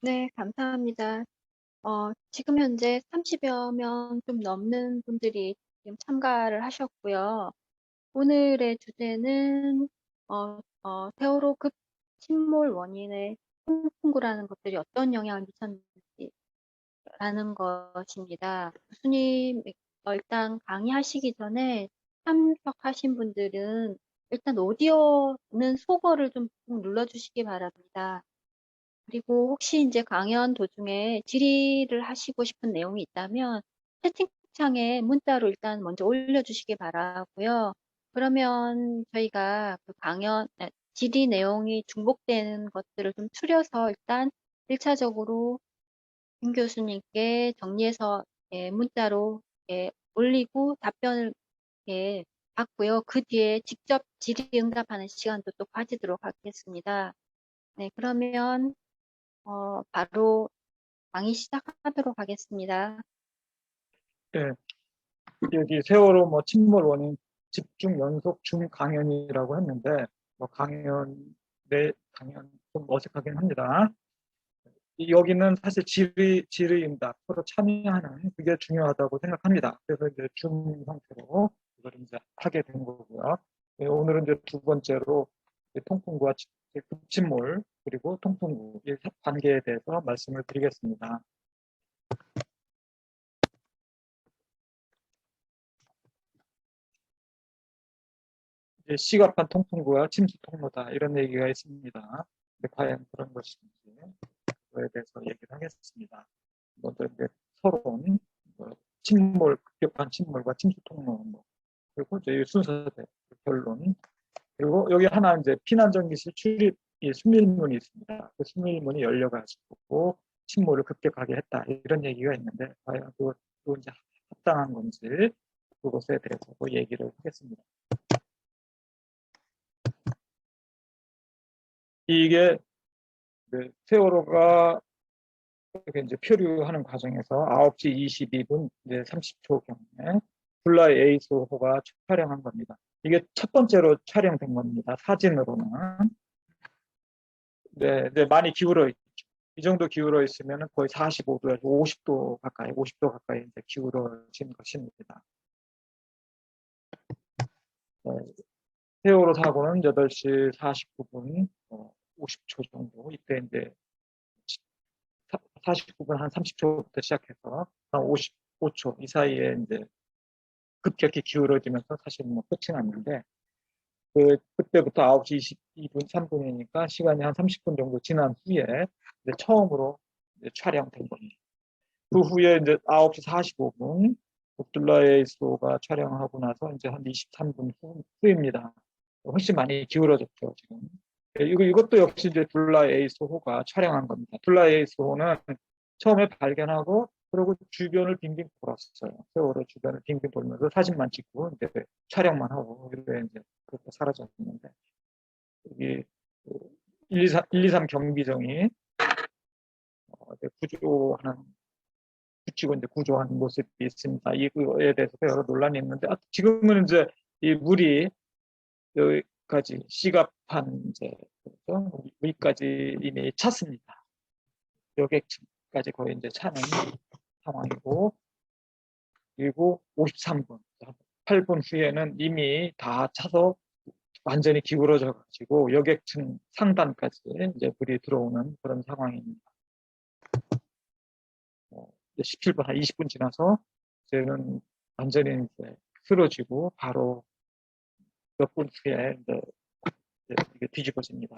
네, 감사합니다. 지금 현재 30여 명 좀 넘는 분들이 지금 참가를 하셨고요. 오늘의 주제는 세월호 급 침몰 원인의 풍구라는 것들이 어떤 영향을 미쳤는지라는 것입니다. 교수님, 일단 강의하시기 전에 참석하신 분들은 일단 오디오는 소거를 좀 꾹 눌러주시기 바랍니다. 그리고 혹시 이제 강연 도중에 질의를 하시고 싶은 내용이 있다면 채팅창에 문자로 일단 먼저 올려주시기 바라고요. 그러면 저희가 그 질의 내용이 중복되는 것들을 좀 추려서 일단 1차적으로 김 교수님께 정리해서 문자로 올리고 답변을 받고요. 그 뒤에 직접 질의응답하는 시간도 또 가지도록 하겠습니다. 네, 그러면 바로 강의 시작하도록 하겠습니다. 예, 여기 세월호 침몰 원인 집중 연속 중 강연이라고 했는데 강연 좀 어색하긴 합니다. 여기는 사실 질의응답 서로 참여하는 그게 중요하다고 생각합니다. 그래서 이제 줌 형태로 이걸 이제 하게 된 거고요. 오늘은 이제 두 번째로 통풍과 급침몰 그리고 통풍구 이 관계에 대해서 말씀을 드리겠습니다. 시급한 통풍구와 침수 통로다 이런 얘기가 있습니다. 근데 과연 그런 것인지 그거에 대해서 얘기를 하겠습니다. 먼저 이제 서론, 급격한 침몰과 침수 통로, 그리고 저희 순서대 결론, 그리고 여기 하나 이제 피난전기실 출입 수밀문이 있습니다. 그 수밀문이 열려가지고 침몰을 급격하게 했다 이런 얘기가 있는데 과연 그것도 이제 합당한 건지 그것에 대해서도 얘기를 하겠습니다. 이게 세월호가 이제 표류하는 과정에서 9시 22분 이제 30초경에 블라이 에이스호가 촬영한 겁니다. 이게 첫 번째로 촬영된 겁니다. 사진으로는. 네, 많이 기울어 있죠. 이 정도 기울어 있으면 거의 45도에서 50도 가까이 이제 기울어진 것입니다. 네, 세월호 사고는 8시 49분 50초 정도 이때 이제 49분 한 30초부터 시작해서 한 55초 이 사이에 이제 급격히 기울어지면서 사실 끝이 났는데 그때부터 9시 22분 3분이니까 시간이 한 30분 정도 지난 후에 이제 처음으로 이제 촬영된 겁니다. 그 후에 이제 9시 45분 옵둘라에이스가 촬영하고 나서 이제 한 23분 후입니다. 훨씬 많이 기울어졌죠, 지금. 이것도 역시 이제 둘라에이스호가 촬영한 겁니다. 둘라에이스호는 처음에 발견하고 그리고 주변을 빙빙 돌았어요. 세월호 주변을 빙빙 돌면서 사진만 찍고 이제 촬영만 하고 이렇게 이제 그렇게 사라졌는데 여기 123 경비정이 구조하는 붙이고 이제 구조하는 모습이 있습니다. 이거에 대해서 여러 논란이 있는데 지금은 이제 이 물이 여기까지 시갑한 이제 위까지 이미 찼습니다. 여객까지 거의 이제 차는 상황이고 그리고 53분, 8분 후에는 이미 다 차서 완전히 기울어져 가지고 여객층 상단까지 이제 물이 들어오는 그런 상황입니다. 17분, 한 20분 지나서 이제는 완전히 이제 쓰러지고 바로 몇 분 후에 이제 이게 뒤집어집니다.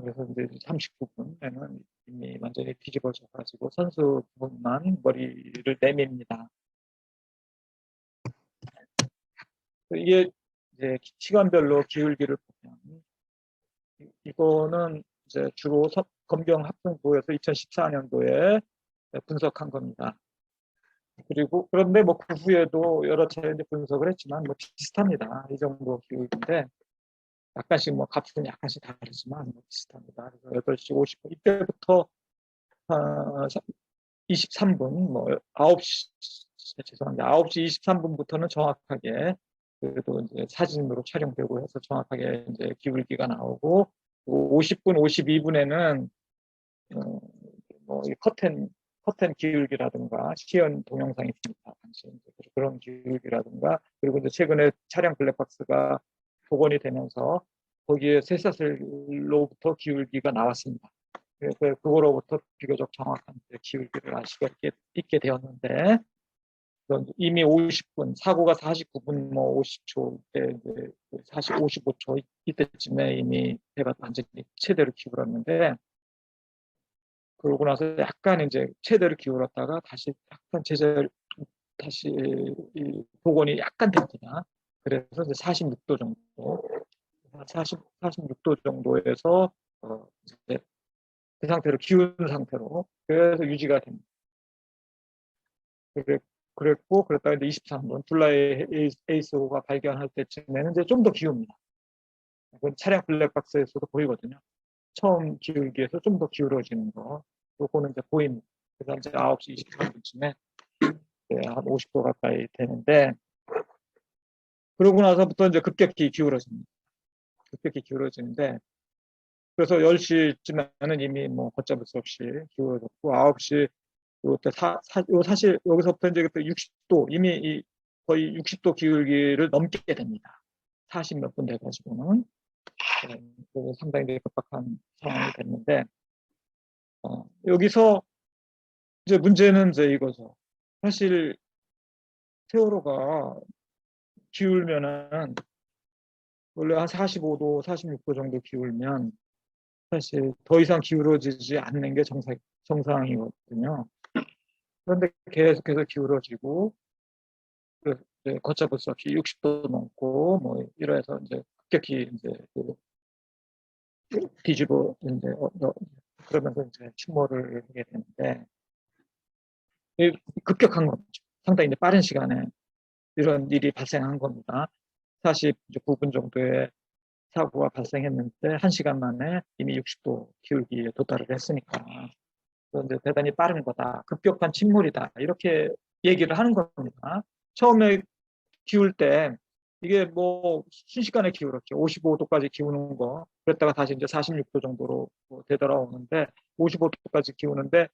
그래서 이제 39분에는 이미 완전히 뒤집어져 가지고 선수 두 분만 머리를 내밉니다. 이게 이제 시간별로 기울기를 보면 이거는 이제 주로 검경 합동부에서 2014년도에 분석한 겁니다. 그리고 그런데 그 후에도 여러 차례 분석을 했지만 비슷합니다. 이 정도 기울기인데 약간씩 값은 약간씩 다르지만 비슷합니다. 그래서 8시 50분 이때부터 23분 9시 죄송합니다. 9시 23분부터는 정확하게 그래도 이제 사진으로 촬영되고 해서 정확하게 이제 기울기가 나오고 50분 52분에는 이 커튼 기울기라든가 시연 동영상이 있습니다. 당시 그런 기울기라든가 그리고 이제 최근에 차량 블랙박스가 복원이 되면서 거기에 쇠사슬로부터 기울기가 나왔습니다. 그래서 그거로부터 비교적 정확한 기울기를 알 수가 있게 되었는데 이미 50분, 사고가 49분, 50초, 때 55초 이때쯤에 이미 배가 완전히 최대로 기울었는데 그러고 나서 약간 이제 최대로 기울었다가 다시 약간 다시 복원이 약간 됩니다. 그래서 이제 46도 정도, 46도 정도에서 이제 그 상태로 기운 상태로 그래서 유지가 됩니다. 그랬다가 이제 23분 둘라의 에이스호가 발견할 때쯤에는 이제 좀 더 기웁니다. 그건 차량 블랙박스에서도 보이거든요. 처음 기울기에서 좀 더 기울어지는 거. 요거는 이제 보입니다. 그래서 이제 9시 23분쯤에 한 50도 가까이 되는데, 그러고 나서부터 이제 급격히 기울어집니다. 급격히 기울어지는데, 그래서 10시쯤에는 이미 걷잡을 수 없이 기울어졌고, 9시, 사실 여기서부터 이제 60도, 이미 거의 60도 기울기를 넘게 됩니다. 40 몇 분 돼가지고는. 상당히 급박한 상황이 됐는데, 여기서 이제 문제는 이제 이거죠. 사실 세월호가 기울면은 원래 한 45도, 46도 정도 기울면 사실 더 이상 기울어지지 않는 게 정상이거든요. 그런데 계속해서 기울어지고 걷잡을 수 없이 60도 넘고 이래서 이제 급격히 이제 뒤집어 이제 그러면서 이제 침몰을 하게 되는데 급격한 거죠. 상당히 이제 빠른 시간에 이런 일이 발생한 겁니다. 49분 정도의 사고가 발생했는데 1시간 만에 이미 60도 기울기에 도달을 했으니까 그런데 대단히 빠른 거다. 급격한 침몰이다. 이렇게 얘기를 하는 겁니다. 처음에 기울 때 이게 순식간에 기울었죠. 55도까지 기우는 거. 그랬다가 다시 이제 46도 정도로 되돌아오는데 55도까지 기우는데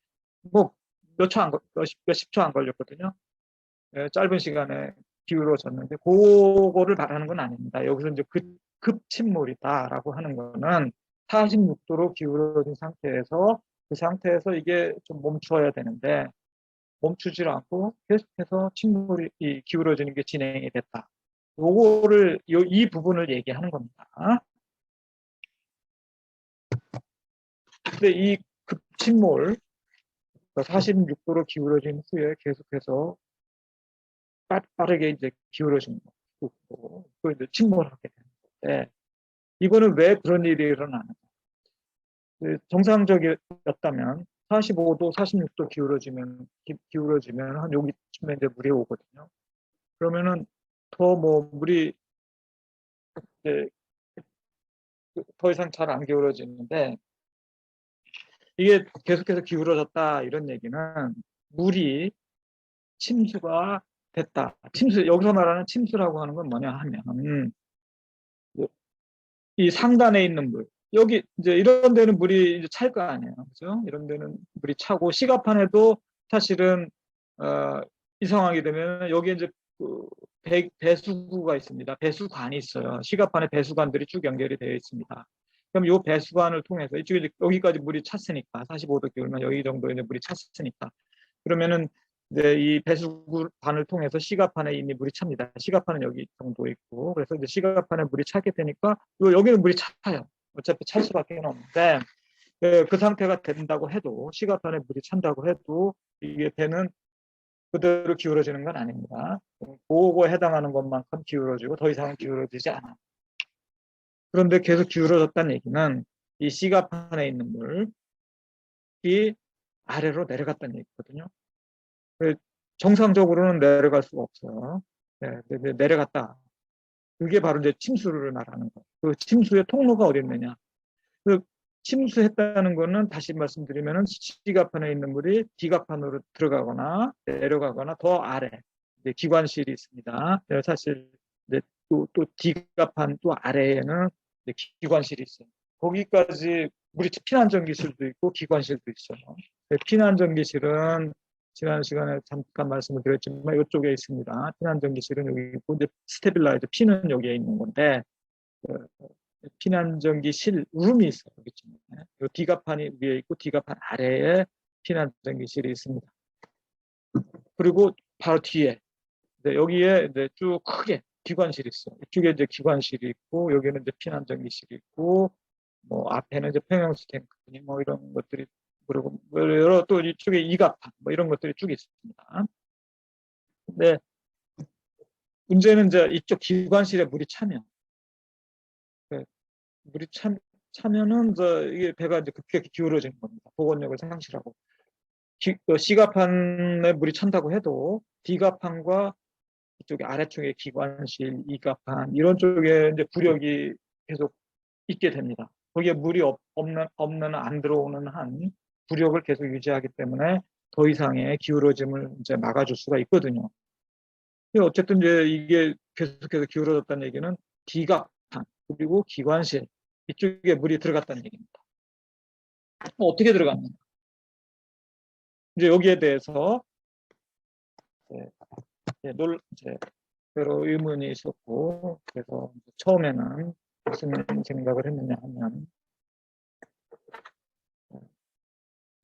몇십 초 안 걸렸거든요. 짧은 시간에 기울어졌는데 그거를 말하는 건 아닙니다. 여기서 이제 급침몰이다라고 하는 거는 46도로 기울어진 상태에서 그 상태에서 이게 좀 멈춰야 되는데 멈추질 않고 계속해서 침몰이 기울어지는 게 진행이 됐다. 이 부분을 얘기하는 겁니다. 근데 이 급침몰 46도로 기울어진 후에 계속해서 빠르게 이제 기울어진 거고, 또 이제 침몰하게 되는데, 이거는 왜 그런 일이 일어나는가? 정상적이었다면 45도, 46도 기울어지면 한 여기쯤에 이제 물이 오거든요. 그러면은 더 물이 이제 더 이상 잘 안 기울어지는데, 이게 계속해서 기울어졌다 이런 얘기는 물이 침수가 됐다. 여기서 말하는 침수라고 하는 건 뭐냐 하면 이 상단에 있는 물, 여기 이제 이런 데는 물이 이제 찰 거 아니에요. 그죠? 이런 데는 물이 차고 시가판에도 사실은 이 상황이 되면 여기 이제 배수구가 있습니다. 배수관이 있어요. 시가판에 배수관들이 쭉 연결이 되어 있습니다. 그럼 이 배수관을 통해서 이쪽에 여기까지 물이 찼으니까 45도 기울면 여기 정도에 물이 찼으니까 그러면은 이제 이 배수관을 통해서 시가판에 이미 물이 찹니다. 시가판은 여기 정도 있고 그래서 이제 시가판에 물이 차게 되니까 여기는 물이 차요. 어차피 찰 수밖에 없는데 그 상태가 된다고 해도 시가판에 물이 찬다고 해도 이게 배는 그대로 기울어지는 건 아닙니다. 그거에 해당하는 것만큼 기울어지고 더 이상은 기울어지지 않아. 그런데 계속 기울어졌다는 얘기는 이 시가판에 있는 물이 아래로 내려갔다는 얘기거든요. 정상적으로는 내려갈 수가 없어요. 내려갔다. 그게 바로 이제 침수를 말하는 거예요. 그 침수의 통로가 어디 있느냐. 그 침수했다는 거는 다시 말씀드리면은 C가판에 있는 물이 D가판으로 들어가거나 내려가거나 더 아래 이제 기관실이 있습니다. 사실 이제 또 D가판 또 아래에는 이제 기관실이 있어요. 거기까지 피난전기실도 있고 기관실도 있어요. 피난전기실은 지난 시간에 잠깐 말씀을 드렸지만 이쪽에 있습니다. 피난전기실은 여기 있고 이제 스테빌라이저 P는 여기에 있는 건데 그 피난전기실 룸이 있어요. 여기쯤에. D가판이 위에 있고 D가판 아래에 피난전기실이 있습니다. 그리고 바로 뒤에 여기에 이제 쭉 크게 기관실이 있어요. 이쪽에 이제 기관실이 있고 여기는 이제 피난전기실이 있고 뭐 앞에는 이제 평형수 탱크니 뭐 이런 것들이 그리고 여러 또 이쪽에 이가판 뭐 이런 것들이 쭉 있습니다. 근데 문제는 이제 이쪽 기관실에 물이 차면 물이 차면은 이게 배가 이제 급격히 기울어지는 겁니다. 복원력을 상실하고 C가판에 물이 찬다고 해도 D가판과 이쪽에 아래쪽에 기관실, 이가판 이런 쪽에 이제 부력이 계속 있게 됩니다. 거기에 물이 없는 안 들어오는 한 부력을 계속 유지하기 때문에 더 이상의 기울어짐을 이제 막아줄 수가 있거든요. 어쨌든 이제 이게 계속해서 기울어졌다는 얘기는 D가판 그리고 기관실 이쪽에 물이 들어갔다는 얘기입니다. 어떻게 들어갔는가? 이제 여기에 대해서 이제 여러 의문이 있었고 그래서 처음에는 무슨 생각을 했느냐 하면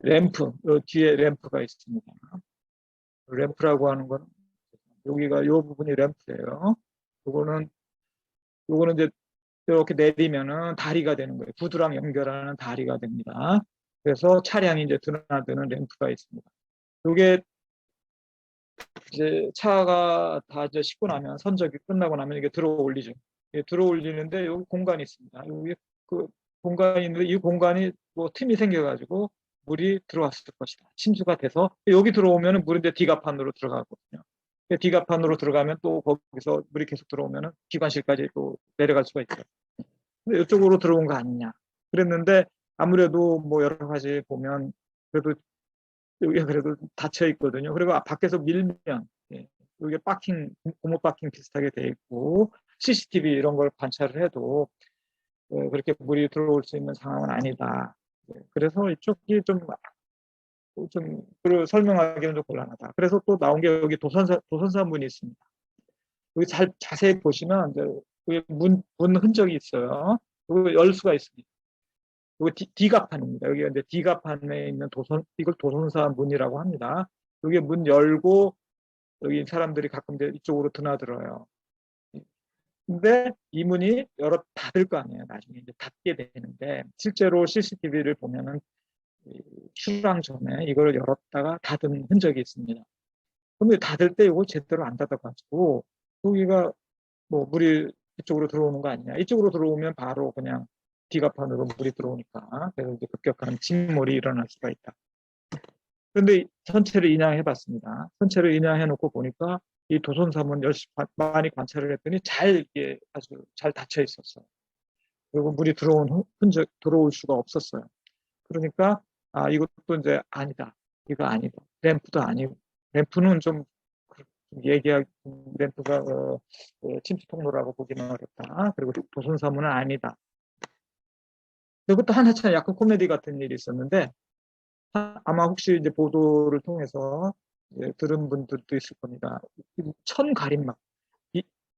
램프, 뒤에 램프가 있습니다. 램프라고 하는 건 여기가 이 부분이 램프예요. 요거는 이제 이렇게 내리면은 다리가 되는 거예요. 구두랑 연결하는 다리가 됩니다. 그래서 차량이 이제 드나드는 램프가 있습니다. 요게 이제 차가 다 이제 싣고 나면 선적이 끝나고 나면 이게 들어 올리죠. 들어 올리는데 여기 공간이 있습니다. 여기 그 공간이 있는데 이 공간이 뭐 틈이 생겨가지고 물이 들어왔을 것이다. 침수가 돼서 여기 들어오면은 물이 이제 D가판으로 들어가거든요. D가판으로 들어가면 또 거기서 물이 계속 들어오면은 기관실까지 또 내려갈 수가 있어요. 근데 이쪽으로 들어온 거 아니냐. 그랬는데 아무래도 뭐 여러 가지 보면 그래도 여기가 그래도 닫혀 있거든요. 그리고 밖에서 밀면 여기 고무 파킹 비슷하게 돼 있고 CCTV 이런 걸 관찰을 해도 그렇게 물이 들어올 수 있는 상황은 아니다. 그래서 이쪽이 좀 설명하기는 좀 곤란하다. 그래서 또 나온 게 여기 도선사문이 있습니다. 여기 자세히 보시면 여기 문 흔적이 있어요. 여기 열 수가 있습니다. 여기 D가판입니다. 여기 이제 D가판에 있는 이걸 도선사 문이라고 합니다. 여기 문 열고 여기 사람들이 가끔 이제 이쪽으로 드나들어요. 근데 이 문이 닫을 거 아니에요. 나중에 이제 닫게 되는데 실제로 CCTV를 보면은 출항 전에 이걸 열었다가 닫은 흔적이 있습니다. 그런데 닫을 때 이걸 제대로 안 닫아가지고 여기가 뭐 물이 이쪽으로 들어오는 거 아니냐. 이쪽으로 들어오면 바로 그냥 D가판으로 물이 들어오니까 그래서 이제 급격한 침몰이 일어날 수가 있다. 그런데 전체를 인양해 봤습니다. 전체를 인양해 놓고 보니까 이 도선사문 많이 관찰을 했더니 이게 아주 잘 닫혀 있었어요. 그리고 물이 들어올 수가 없었어요. 그러니까 이것도 이제 아니다. 이거 아니다. 램프도 아니고 램프는 좀 램프가 침수 통로라고 보기는 어렵다. 그리고 도선사문은 아니다. 그리고 또 하나 참 약간 코미디 같은 일이 있었는데 아마 혹시 이제 보도를 통해서 들은 분들도 있을 겁니다. 천 가림막,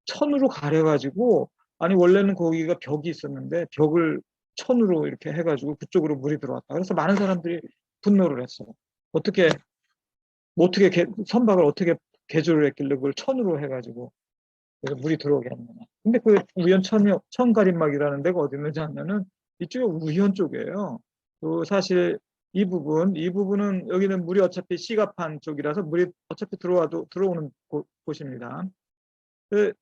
천으로 가려가지고 아니 원래는 거기가 벽이 있었는데 벽을 천으로 이렇게 해가지고 그쪽으로 물이 들어왔다. 그래서 많은 사람들이 분노를 했어요. 어떻게 선박을 어떻게 개조를 했길래 그걸 천으로 해가지고 물이 들어오게 했느냐. 근데 그 우연 천가림막이라는 데가 어디 있는지 하면은 이쪽에 우현 쪽이에요. 사실 이 부분은 여기는 물이 어차피 C가판 쪽이라서 물이 어차피 들어오는 곳입니다.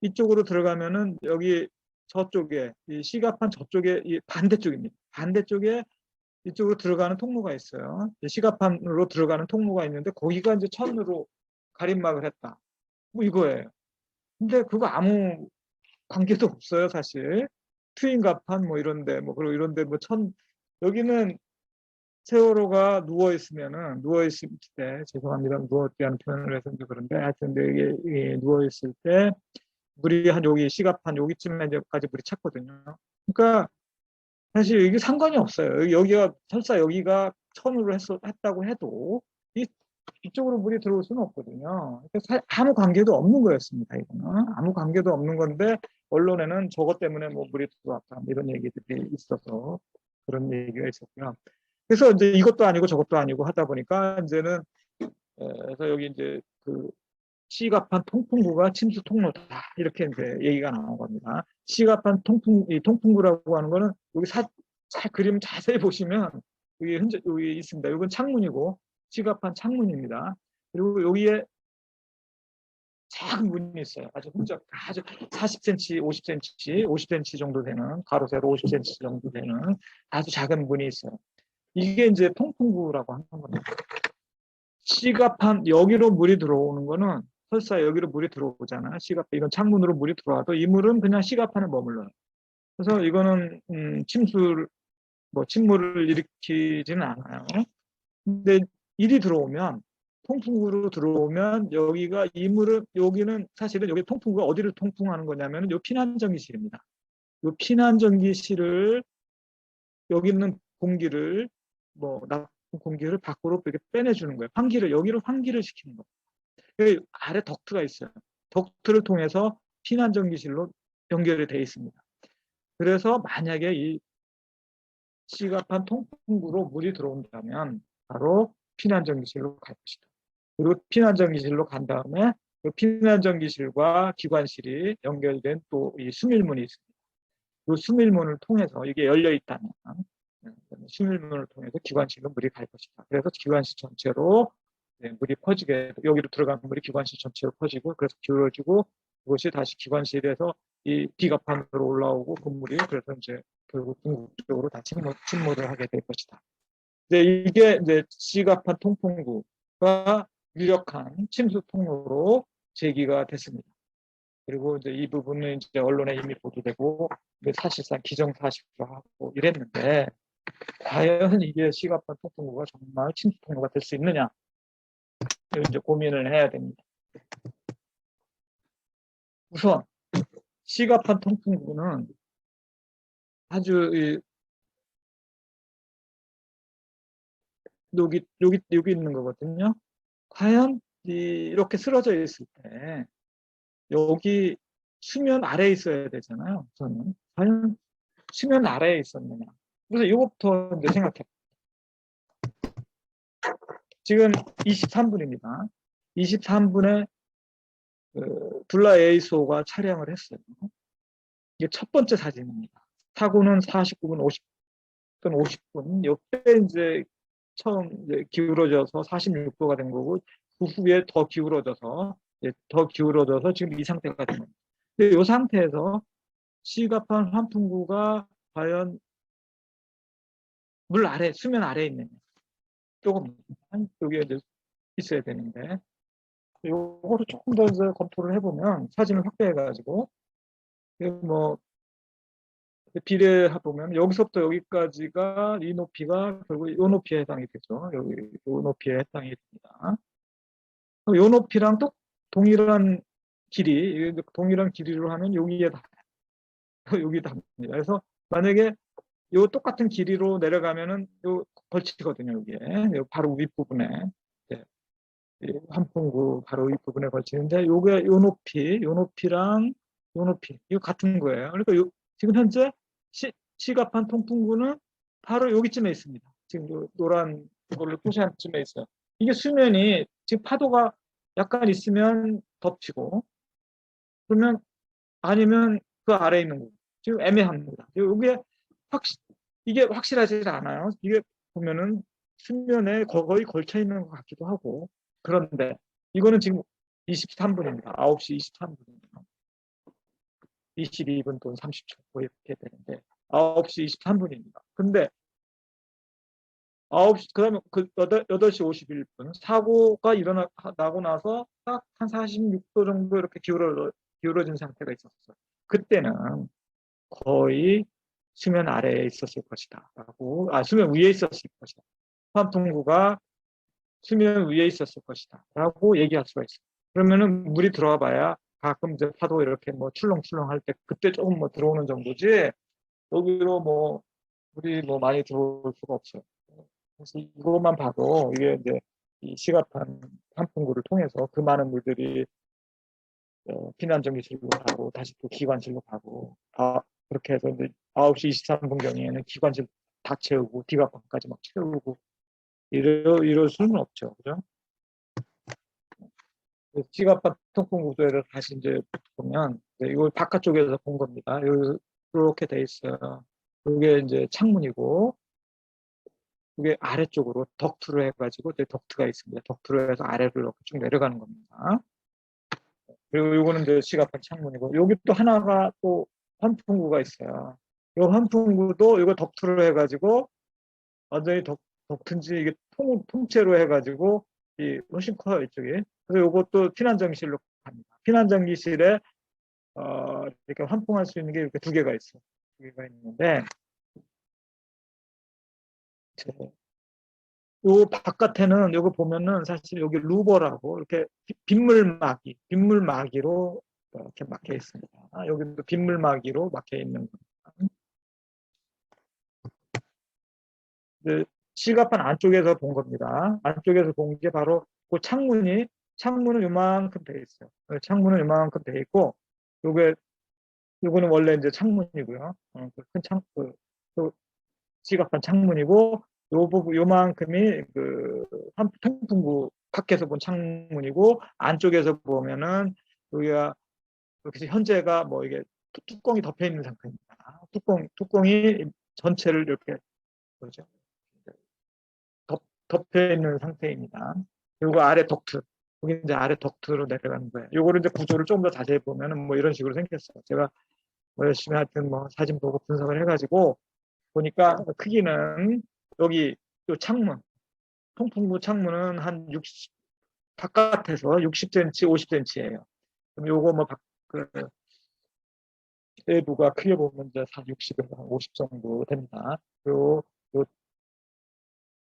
이쪽으로 들어가면은 여기 저쪽에 이 C가판 저쪽에 이 반대쪽입니다. 반대쪽에 이쪽으로 들어가는 통로가 있어요. C가판으로 들어가는 통로가 있는데 거기가 이제 천으로 가림막을 했다. 뭐 이거예요. 근데 그거 아무 관계도 없어요, 사실. 트윈가판 뭐 이런데 그리고 이런데 여기는 세월호가 누워 있을 때 죄송합니다. 누웠다는 표현을 해서 그런데 하여튼 이게 누워 있을 때 물이 한 여기 시가판 여기쯤에까지 물이 찼거든요. 그러니까 사실 이게 상관이 없어요. 여기가 설사 여기가 천으로 했다고 해도 이쪽으로 물이 들어올 수는 없거든요. 그래서 아무 관계도 없는 거였습니다. 이거는 아무 관계도 없는 건데 언론에는 저것 때문에 뭐 물이 들어왔다 뭐 이런 얘기들이 있어서 그런 얘기가 있었고요. 그래서 이제 이것도 아니고 저것도 아니고 하다 보니까 이제는 그래서 여기 이제 그 시가판 통풍구가 침수 통로다 이렇게 이제 얘기가 나온 겁니다. 시가판 이 통풍구라고 하는 거는 여기 잘 그림 자세히 보시면 여기 있습니다. 이건 창문이고 시가판 창문입니다. 그리고 여기에 작은 문이 있어요. 아주 흠적, 아주 40cm, 50cm, 50cm 정도 되는 가로 세로 50cm 정도 되는 아주 작은 문이 있어요. 이게 이제 통풍구라고 하는 겁니다. 시가판 여기로 물이 들어오는 거는 설사 여기로 물이 들어오잖아. 시가판 이건 창문으로 물이 들어와도 이 물은 그냥 시가판에 머물러요. 그래서 이거는 침몰을 일으키지는 않아요. 근데 일이 들어오면 통풍구로 들어오면 여기가 이 물은 여기는 사실은 여기 통풍구가 어디를 통풍하는 거냐면 요 피난전기실입니다. 요 피난전기실을 여기 있는 공기를 나쁜 공기를 밖으로 이렇게 빼내주는 거예요. 여기를 환기를 시키는 거예요. 그 아래 덕트가 있어요. 덕트를 통해서 피난전기실로 연결이 되어 있습니다. 그래서 만약에 이 시가판 통풍구로 물이 들어온다면 바로 피난전기실로 갈 것이다. 그리고 피난전기실로 간 다음에 그 피난전기실과 기관실이 연결된 또 이 수밀문이 있습니다. 그 수밀문을 통해서 이게 열려 있다면 수밀문을 통해서 기관실로 물이 갈 것이다. 그래서 기관실 전체로 물이 퍼지게 여기로 들어가는 물이 기관실 전체로 퍼지고 그래서 기울어지고 그것이 다시 기관실에서 이 비가판으로 올라오고 그 물이 그래서 이제 결국 궁극적으로 다 침몰을 하게 될 것이다. 이게 이제 시가판 통풍구가 유력한 침수 통로로 제기가 됐습니다. 그리고 이제 이 부분은 이제 언론에 이미 보도되고 사실상 기정사실로 하고 이랬는데 과연 이게 시가판 통풍구가 정말 침수 통로가 될 수 있느냐 이제 고민을 해야 됩니다. 우선 시가판 통풍구는 아주 여기 있는 거거든요. 과연 이렇게 쓰러져 있을 때 여기 수면 아래에 있어야 되잖아요. 저는 과연 수면 아래에 있었느냐. 그래서 이것부터 이제 생각해. 지금 23분입니다. 23분에 둘라 에이소가 촬영을 했어요. 이게 첫 번째 사진입니다. 사고는 49분 50분 50분. 이때 이제 처음 이제 기울어져서 46도가 된 거고 그 후에 더 기울어져서 지금 이 상태가 된 겁니다. 근데 이 상태에서 시가판 환풍구가 과연 수면 아래에 있느냐. 조금 여기에 이제 있어야 되는데 요거를 조금 더 이제 검토를 해보면 사진을 확대해가지고 뭐 비례해 보면 여기서부터 여기까지가 이 높이가 결국 이 높이에 해당이 되죠. 여기 이 높이에 해당이 됩니다. 이 높이랑 또 동일한 길이로 하면 여기에 여기 답니다. 그래서 만약에 요 똑같은 길이로 내려가면은 요 걸치거든요. 여기에 바로 윗부분에 환풍구 바로 윗부분에 걸치는데 요게 요 높이랑 요 높이 이거 같은 거예요. 그러니까 지금 현재 시가판 통풍구는 바로 여기쯤에 있습니다. 지금 요 노란 걸로 표시한 쯤에 있어요. 이게 수면이 지금 파도가 약간 있으면 덮치고 그러면 아니면 그 아래에 있는 거 지금 애매합니다. 이게 확실하지 않아요. 이게 보면은 수면에 거의 걸쳐 있는 것 같기도 하고 그런데 이거는 지금 23분입니다. 9시 23분입니다. 22분 또 30초 뭐 이렇게 되는데 9시 23분입니다. 근데 9시 그다음에 8시 51분 사고가 일어나고 나서 딱 한 46도 정도 이렇게 기울어진 상태가 있었어요. 그때는 거의 수면 아래에 있었을 것이다. 수면 위에 있었을 것이다. 환풍구가 수면 위에 있었을 것이다. 라고 얘기할 수가 있어요. 그러면은 물이 들어와 봐야 가끔 이제 파도 이렇게 뭐 출렁출렁 할 때 그때 조금 뭐 들어오는 정도지 여기로 물이 뭐 많이 들어올 수가 없어요. 그래서 이것만 봐도 이게 이제 이 시가판 환풍구를 통해서 그 많은 물들이 피난전기실로 가고 다시 또 기관실로 가고 그렇게 해서 이제 9시 23분경에는 기관실 다 채우고 디가판까지 막 채우고 이럴 수는 없죠. 그죠? 지갑판 통풍 구조를 다시 이제 보면 이걸 바깥쪽에서 본 겁니다. 이렇게 돼 있어요. 이게 이제 창문이고 이게 아래쪽으로 덕트로 해가지고 덕트가 있습니다. 덕트로 해서 아래로 이렇게 쭉 내려가는 겁니다. 그리고 이거는 이제 시가판 창문이고 여기 또 하나가 또 환풍구가 있어요. 이 환풍구도 이거 덕트로 해가지고 완전히 덕트인지 이게 통째로 해가지고 이 훨씬 커요 이쪽이. 그래서 이것도 피난전기실로 갑니다. 피난전기실에 이렇게 환풍할 수 있는 게 이렇게 두 개가 있어요. 두 개가 있는데 요 바깥에는 요거 보면은 사실 여기 루버라고 이렇게 빗물막이로 이렇게 막혀 있습니다. 여기도 빗물막이로 막혀 있는 겁니다. 실갑판 안쪽에서 본 겁니다. 안쪽에서 본 게 바로 그 창문은 요만큼 돼 있어요. 창문은 요만큼 돼 있고 요거는 원래 이제 창문이고요. 큰 시각판 창문이고 요 부분 요만큼이 그 통풍구 밖에서 본 창문이고 안쪽에서 보면은 여기가 이렇게 현재가 뭐 이게 뚜껑이 덮여 있는 상태입니다. 뚜껑이 전체를 이렇게 뭐죠? 덮여 있는 상태입니다. 그리고 아래 덕트 여기 이제 아래 덕트로 내려가는 거예요. 요거를 이제 구조를 조금 더 자세히 보면은 뭐 이런 식으로 생겼어요. 제가 뭐 열심히 하여튼 뭐 사진 보고 분석을 해가지고 보니까 크기는 여기 요 창문, 통풍구 창문은 한 60, 바깥에서 60cm, 50cm예요. 그럼 요거 뭐 그 내부가 크게 보면 이제 한 60에서 50 정도 됩니다. 요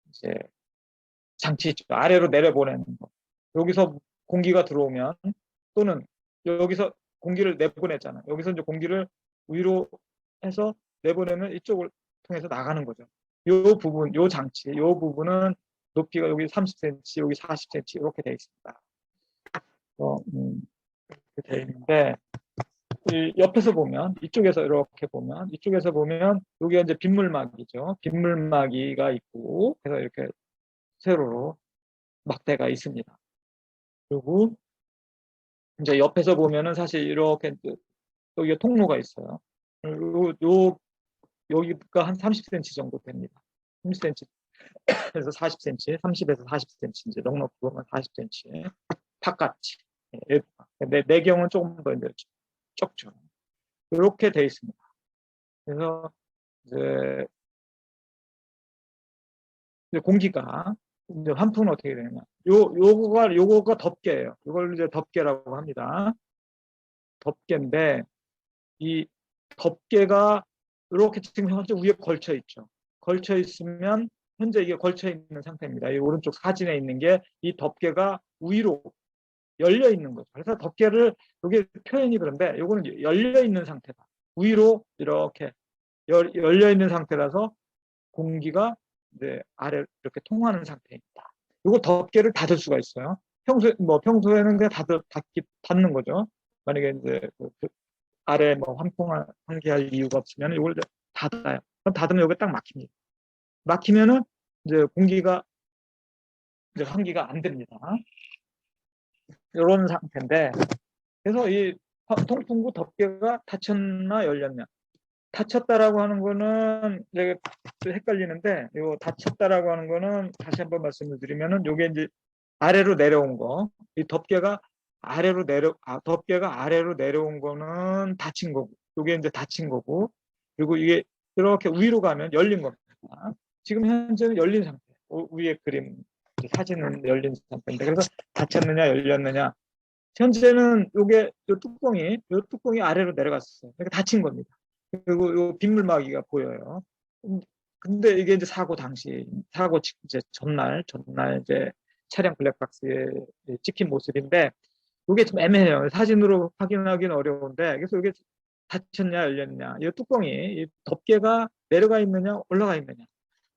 이제 장치 있죠. 아래로 내려보내는 거. 여기서 공기가 들어오면 또는 여기서 공기를 내보내잖아요. 여기서 이제 공기를 위로 해서 내보내면 이쪽을 통해서 나가는 거죠. 요 장치, 요 부분은 높이가 여기 30cm, 여기 40cm 이렇게 되어 있습니다. 이렇게 되어 있는데 옆에서 보면 이쪽에서 보면 여기가 이제 빗물막이죠. 빗물막이가 있고 그래서 이렇게 세로로 막대가 있습니다. 그리고 이제 옆에서 보면은 사실 이렇게 여기가 통로가 있어요. 여기가 한 30cm 정도 됩니다. 30cm에서 40cm, 30에서 40cm, 이제 넉넉히 보면 40cm. 바깥이. 내 경우는 조금 더 이제 적죠. 이렇게 돼 있습니다. 그래서 이제 공기가 이제 환풍은 어떻게 되느냐. 요거가 덮개예요. 이걸 이제 덮개라고 합니다. 덮개인데 이 덮개가 이렇게 지금 현재 위에 걸쳐 있죠. 걸쳐 있으면 현재 이게 걸쳐 있는 상태입니다. 이 오른쪽 사진에 있는 게 이 덮개가 위로 열려 있는 거죠. 그래서 덮개를 여기 표현이 그런데 이거는 열려 있는 상태다. 위로 이렇게 열려 있는 상태라서 공기가 이제 아래 이렇게 통하는 상태입니다. 이거 덮개를 닫을 수가 있어요. 평소에는 그냥 닫는 거죠. 만약에 이제 아래 뭐 환기할 이유가 없으면 이걸 닫아요. 그럼 닫으면 여기 딱 막힙니다. 막히면은 이제 공기가 이제 환기가 안 됩니다. 이런 상태인데 그래서 이 통풍구 덮개가 닫혔나 열렸냐. 닫혔다라고 하는 거는 이제 헷갈리는데 이 닫혔다라고 하는 거는 다시 한번 말씀을 드리면은 이게 이제 아래로 내려온 거, 이 덮개가 덮개가 아래로 내려온 거는 닫힌 거고, 이게 이제 닫힌 거고, 그리고 이게 이렇게 위로 가면 열린 겁니다. 지금 현재는 열린 상태. 위에 그림 사진은 열린 상태인데 그래서 닫혔느냐 열렸느냐. 현재는 요 뚜껑이 아래로 내려갔어요. 그러니까 닫힌 겁니다. 그리고 요 빗물막이가 보여요. 근데 이게 이제 사고 이제 전날 이제 차량 블랙박스에 찍힌 모습인데 이게 좀 애매해요. 사진으로 확인하기는 어려운데 그래서 이게 닫혔냐 열렸냐. 이 뚜껑이 이 덮개가 내려가 있느냐, 올라가 있느냐.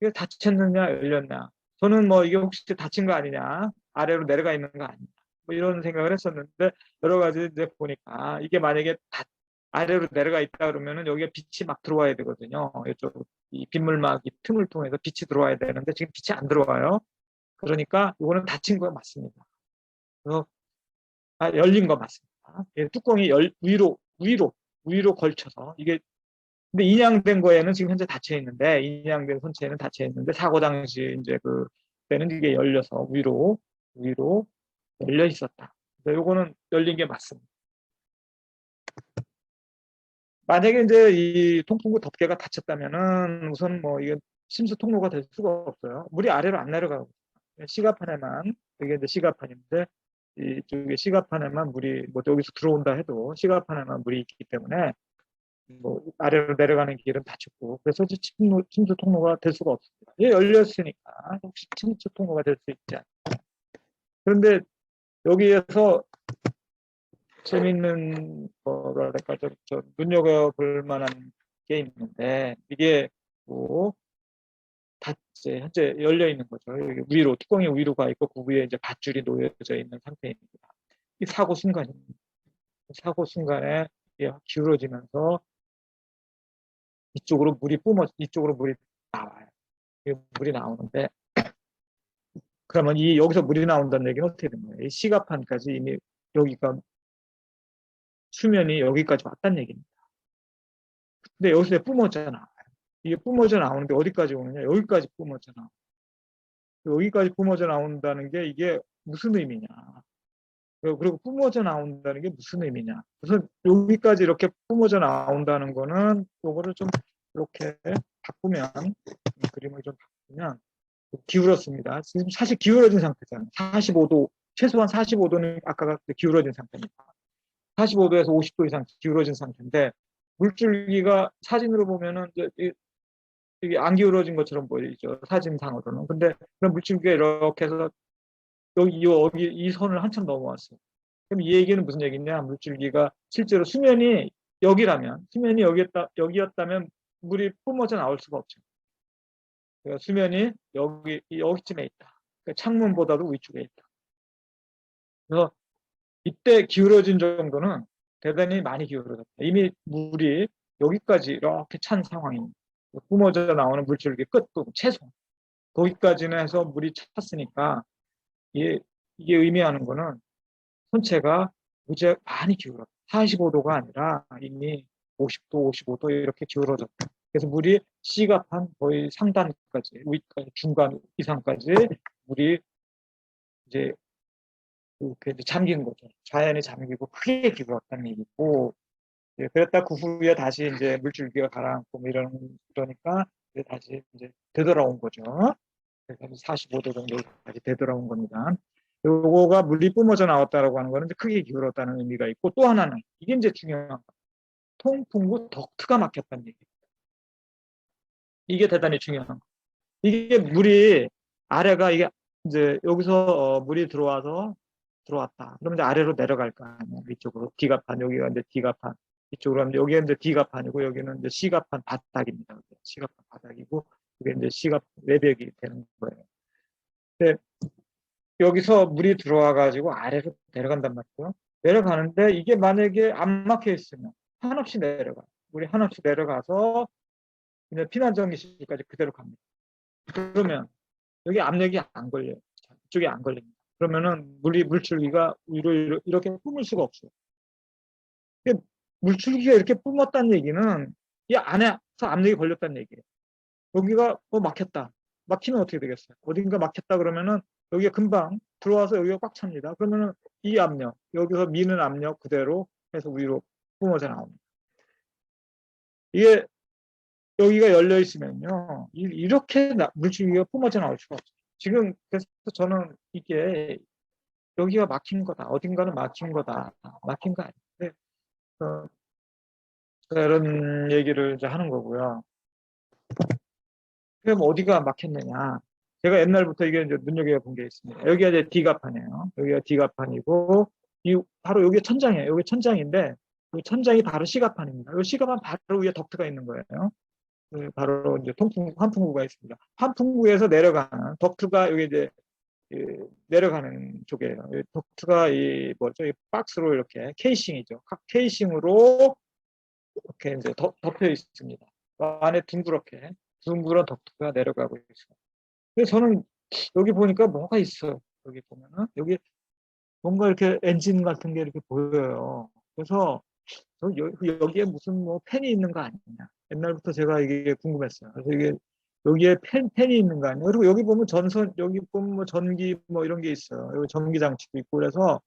이게 닫혔느냐, 열렸냐. 저는 뭐 이게 혹시 닫힌 거 아니냐, 아래로 내려가 있는 거 아니냐. 뭐 이런 생각을 했었는데, 여러 가지 이제 보니까 이게 만약에 아래로 내려가 있다 그러면은 여기에 빛이 막 들어와야 되거든요. 이쪽 이 빗물막 이 틈을 통해서 빛이 들어와야 되는데 지금 빛이 안 들어와요. 그러니까 이거는 닫힌 거 맞습니다. 그래서 열린 거 맞습니다. 뚜껑이 위로 걸쳐서 이게 근데 인양된 거에는 지금 현재 닫혀 있는데 인양된 선체에는 닫혀 있는데 사고 당시 이제 그 때는 이게 열려서 위로 열려 있었다. 요거는 열린 게 맞습니다. 만약에 이제 이 통풍구 덮개가 닫혔다면은 우선 뭐 이게 심수 통로가 될 수가 없어요. 물이 아래로 안 내려가고 시가판에만 이게 이제 시가판인데 이쪽에 시가판에만 물이 뭐 여기서 들어온다 해도 시가판에만 물이 있기 때문에 뭐 아래로 내려가는 길은 닫혔고 그래서 침수 통로가 될 수가 없습니다. 이게 열렸으니까 혹시 침수 통로가 될 수 있지 않나. 그런데 여기에서 재밌는 뭐랄까 저 눈여겨볼 만한 게 있는데 이게 뭐 닫지 현재 열려 있는 거죠. 여기 위로 뚜껑이 위로 가 있고 그 위에 이제 밧줄이 놓여져 있는 상태입니다. 이 사고 순간입니다. 사고 순간에 이게 기울어지면서 이쪽으로 물이 나와요. 물이 나오는데 그러면 여기서 물이 나온다는 얘기는 어떻게 된 거예요? 이 시가판까지 이미 여기가 수면이 여기까지 왔다는 얘기입니다. 근데 여기서 뿜어져 나와요. 이게 뿜어져 나오는데 어디까지 오느냐? 여기까지 뿜어져 나와요. 여기까지 뿜어져 나온다는 게 이게 무슨 의미냐? 그리고 뿜어져 나온다는 게 무슨 의미냐? 우선 여기까지 이렇게 뿜어져 나온다는 거는 요거를 좀 이렇게 바꾸면 그림을 좀 바꾸면 기울었습니다. 지금 사실 기울어진 상태잖아요. 45도 최소한 45도는 아까가 기울어진 상태입니다. 45도에서 50도 이상 기울어진 상태인데 물줄기가 사진으로 보면은 이게 안 기울어진 것처럼 보이죠. 사진상으로는. 근데 그런 물줄기가 이렇게 해서 여기 이 선을 한참 넘어왔어요. 그럼 이 얘기는 무슨 얘기냐? 물줄기가 실제로 수면이 수면이 여기였다면 물이 뿜어져 나올 수가 없죠. 그러니까 수면이 여기쯤에 있다. 그러니까 창문보다도 위쪽에 있다. 그래서 이때 기울어진 정도는 대단히 많이 기울어졌다. 이미 물이 여기까지 이렇게 찬 상황입니다. 뿜어져 나오는 물줄기 끝, 최소. 거기까지는 해서 물이 찼으니까 이게 의미하는 거는 선체가 무지 많이 기울었다. 45도가 아니라 이미 50도, 55도 이렇게 기울어졌다. 그래서 물이 C갑한 거의 상단까지, 위까지, 중간 이상까지 물이 이제 이렇게 잠긴 거죠. 자연이 잠기고 크게 기울었다는 얘기고, 그랬다 그 후에 다시 이제 물줄기가 가라앉고 뭐 그러니까 이제 다시 이제 되돌아온 거죠. 그래서 45도 정도까지 되돌아온 겁니다. 요거가 물이 뿜어져 나왔다라고 하는 거는 이제 크게 기울었다는 의미가 있고 또 하나는 이게 이제 중요한 거. 통풍구 덕트가 막혔다는 얘기입니다. 이게 대단히 중요한 거. 이게 물이 아래가 이게 이제 여기서 물이 들어왔다. 그러면 이제 아래로 내려갈 거 아니에요. 이쪽으로 D갑판 여기가 이제 D갑판 이쪽으로 하면 여기가 이제 D갑판이고 여기는 이제 C갑판 바닥입니다. C갑판 바닥이고 이게 이제 C갑 외벽이 되는 거예요. 근데 여기서 물이 들어와 가지고 아래로 내려간단 말이죠. 내려가는데 이게 만약에 안 막혀 있으면 한없이 내려가. 물이 한없이 내려가서 그냥 피난정기실까지 그대로 갑니다. 그러면 여기 압력이 안 걸려요. 이쪽에 안 걸립니다. 그러면은 물줄기가 위로 이렇게 뿜을 수가 없어요. 물줄기가 이렇게 뿜었다는 얘기는 이 안에서 압력이 걸렸다는 얘기예요. 여기가 막혔다. 막히면 어떻게 되겠어요? 어딘가 막혔다 그러면은 여기가 금방 들어와서 여기가 꽉 찹니다. 그러면은 이 압력, 여기서 미는 압력 그대로 해서 위로 뿜어져 나옵니다. 이게 여기가 열려 있으면요, 이렇게 물줄기가 뿜어져 나올 수가 없어요. 지금 그래서 저는 이게 여기가 막힌 거다, 어딘가는 막힌 거다, 막힌 거 아닌데 이런 얘기를 이제 하는 거고요. 그럼 어디가 막혔느냐? 제가 옛날부터 이게 이제 눈여겨본 게 있습니다. 여기가 이제 D갑판이에요. 여기가 D갑판이고, 바로 여기 천장이에요. 여기 천장인데, 이 천장이 바로 C갑판입니다. 이 C갑판 바로 위에 덕트가 있는 거예요. 바로 이제 환풍구가 있습니다. 환풍구에서 내려가는 덕트가 여기 이제 내려가는 쪽이에요. 덕트가 이 뭐죠? 이 박스로 이렇게 케이싱이죠. 각 케이싱으로 이렇게 이제 덮여 있습니다. 안에 둥그런 덕트가 내려가고 있어요. 그래서 저는 여기 보니까 뭐가 있어요. 여기 보면은 여기 뭔가 이렇게 엔진 같은 게 이렇게 보여요. 그래서 여기에 무슨 뭐 펜이 있는 거 아니냐. 옛날부터 제가 이게 궁금했어요. 그래서 이게 여기에 펜이 있는 거 아니냐. 그리고 여기 보면 여기 보면 뭐 전기 뭐 이런 게 있어요. 여기 전기 장치도 있고 그래서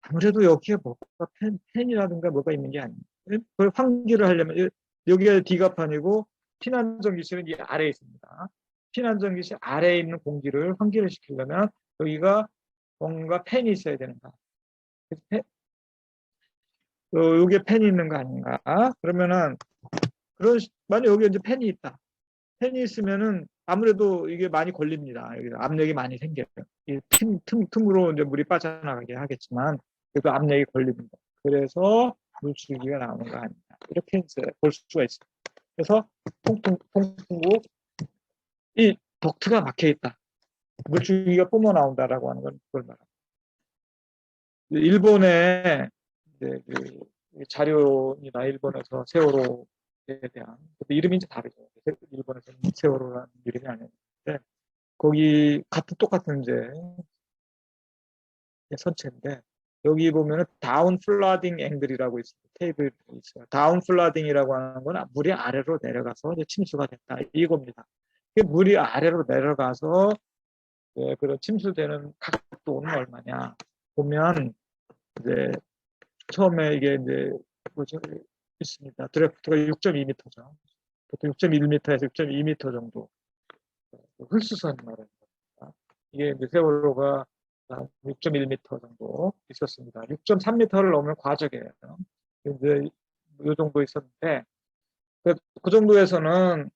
아무래도 여기에 뭐가 펜이라든가 뭐가 있는 게 아니에요. 그걸 환기를 하려면 여기가 D가판이고 피난전기실은 이 아래에 있습니다. 피난전기실 아래에 있는 공기를 환기를 시키려면 여기가 뭔가 펜이 있어야 되는 거야. 여기에 펜이 있는 거 아닌가? 그러면은 만약 여기 이제 펜이 있다. 펜이 있으면은 아무래도 이게 많이 걸립니다. 여기 압력이 많이 생겨요. 이 틈으로 이제 물이 빠져나가게 하겠지만 그래도 압력이 걸립니다. 그래서 물줄기가 나오는 거 아니냐. 이렇게 이제 볼 수가 있어요. 그래서 통풍구 이 덕트가 막혀 있다. 물줄기가 뿜어 나온다라고 하는 건 그걸 말합니다. 일본의 이제 자료나 일본에서 세월호에 대한 이름이 이제 다르죠. 일본에서는 세월호라는 이름이 아니었는데 거기 똑같은 이제 선체인데 여기 보면은 다운 플라딩 앵글이라고 있습니다. 테이블이 있어요. 다운 플라딩이라고 하는 건 물이 아래로 내려가서 이제 침수가 됐다 이겁니다. 물이 아래로 내려가서 그런 침수되는 각도는 얼마냐 보면 이제 처음에 이게 이제 뭐죠 있습니다. 드래프트가 6.2m죠. 보통 6.1m에서 6.2m 정도 홀수선 말하는 겁니다. 이게 이제 세월호가 6.1m 정도 있었습니다. 6.3m를 넘으면 과적이에요. 이제 이 정도 있었는데 그 정도에서는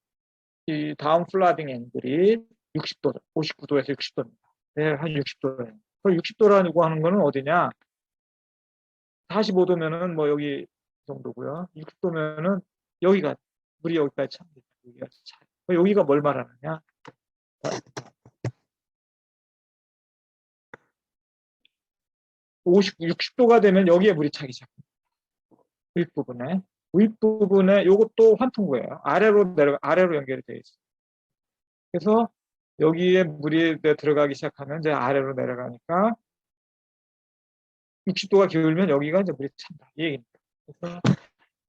이 다운 플라딩 앵글이 60도, 59도에서 60도입니다. 네, 한 60도예요. 60도라고 하는 거는 어디냐? 45도면은 뭐 여기 정도고요. 60도면은 여기가 물이 여기까지 찹니다. 여기가 차. 여기가 뭘 말하느냐? 60도가 되면 여기에 물이 차기 시작합니다. 윗부분에. 윗부분에 요것도 환풍구예요. 아래로 연결이 되어 있어요. 그래서 여기에 물이 들어가기 시작하면 이제 아래로 내려가니까 60도가 기울면 여기가 이제 물이 찬다. 이 얘기입니다.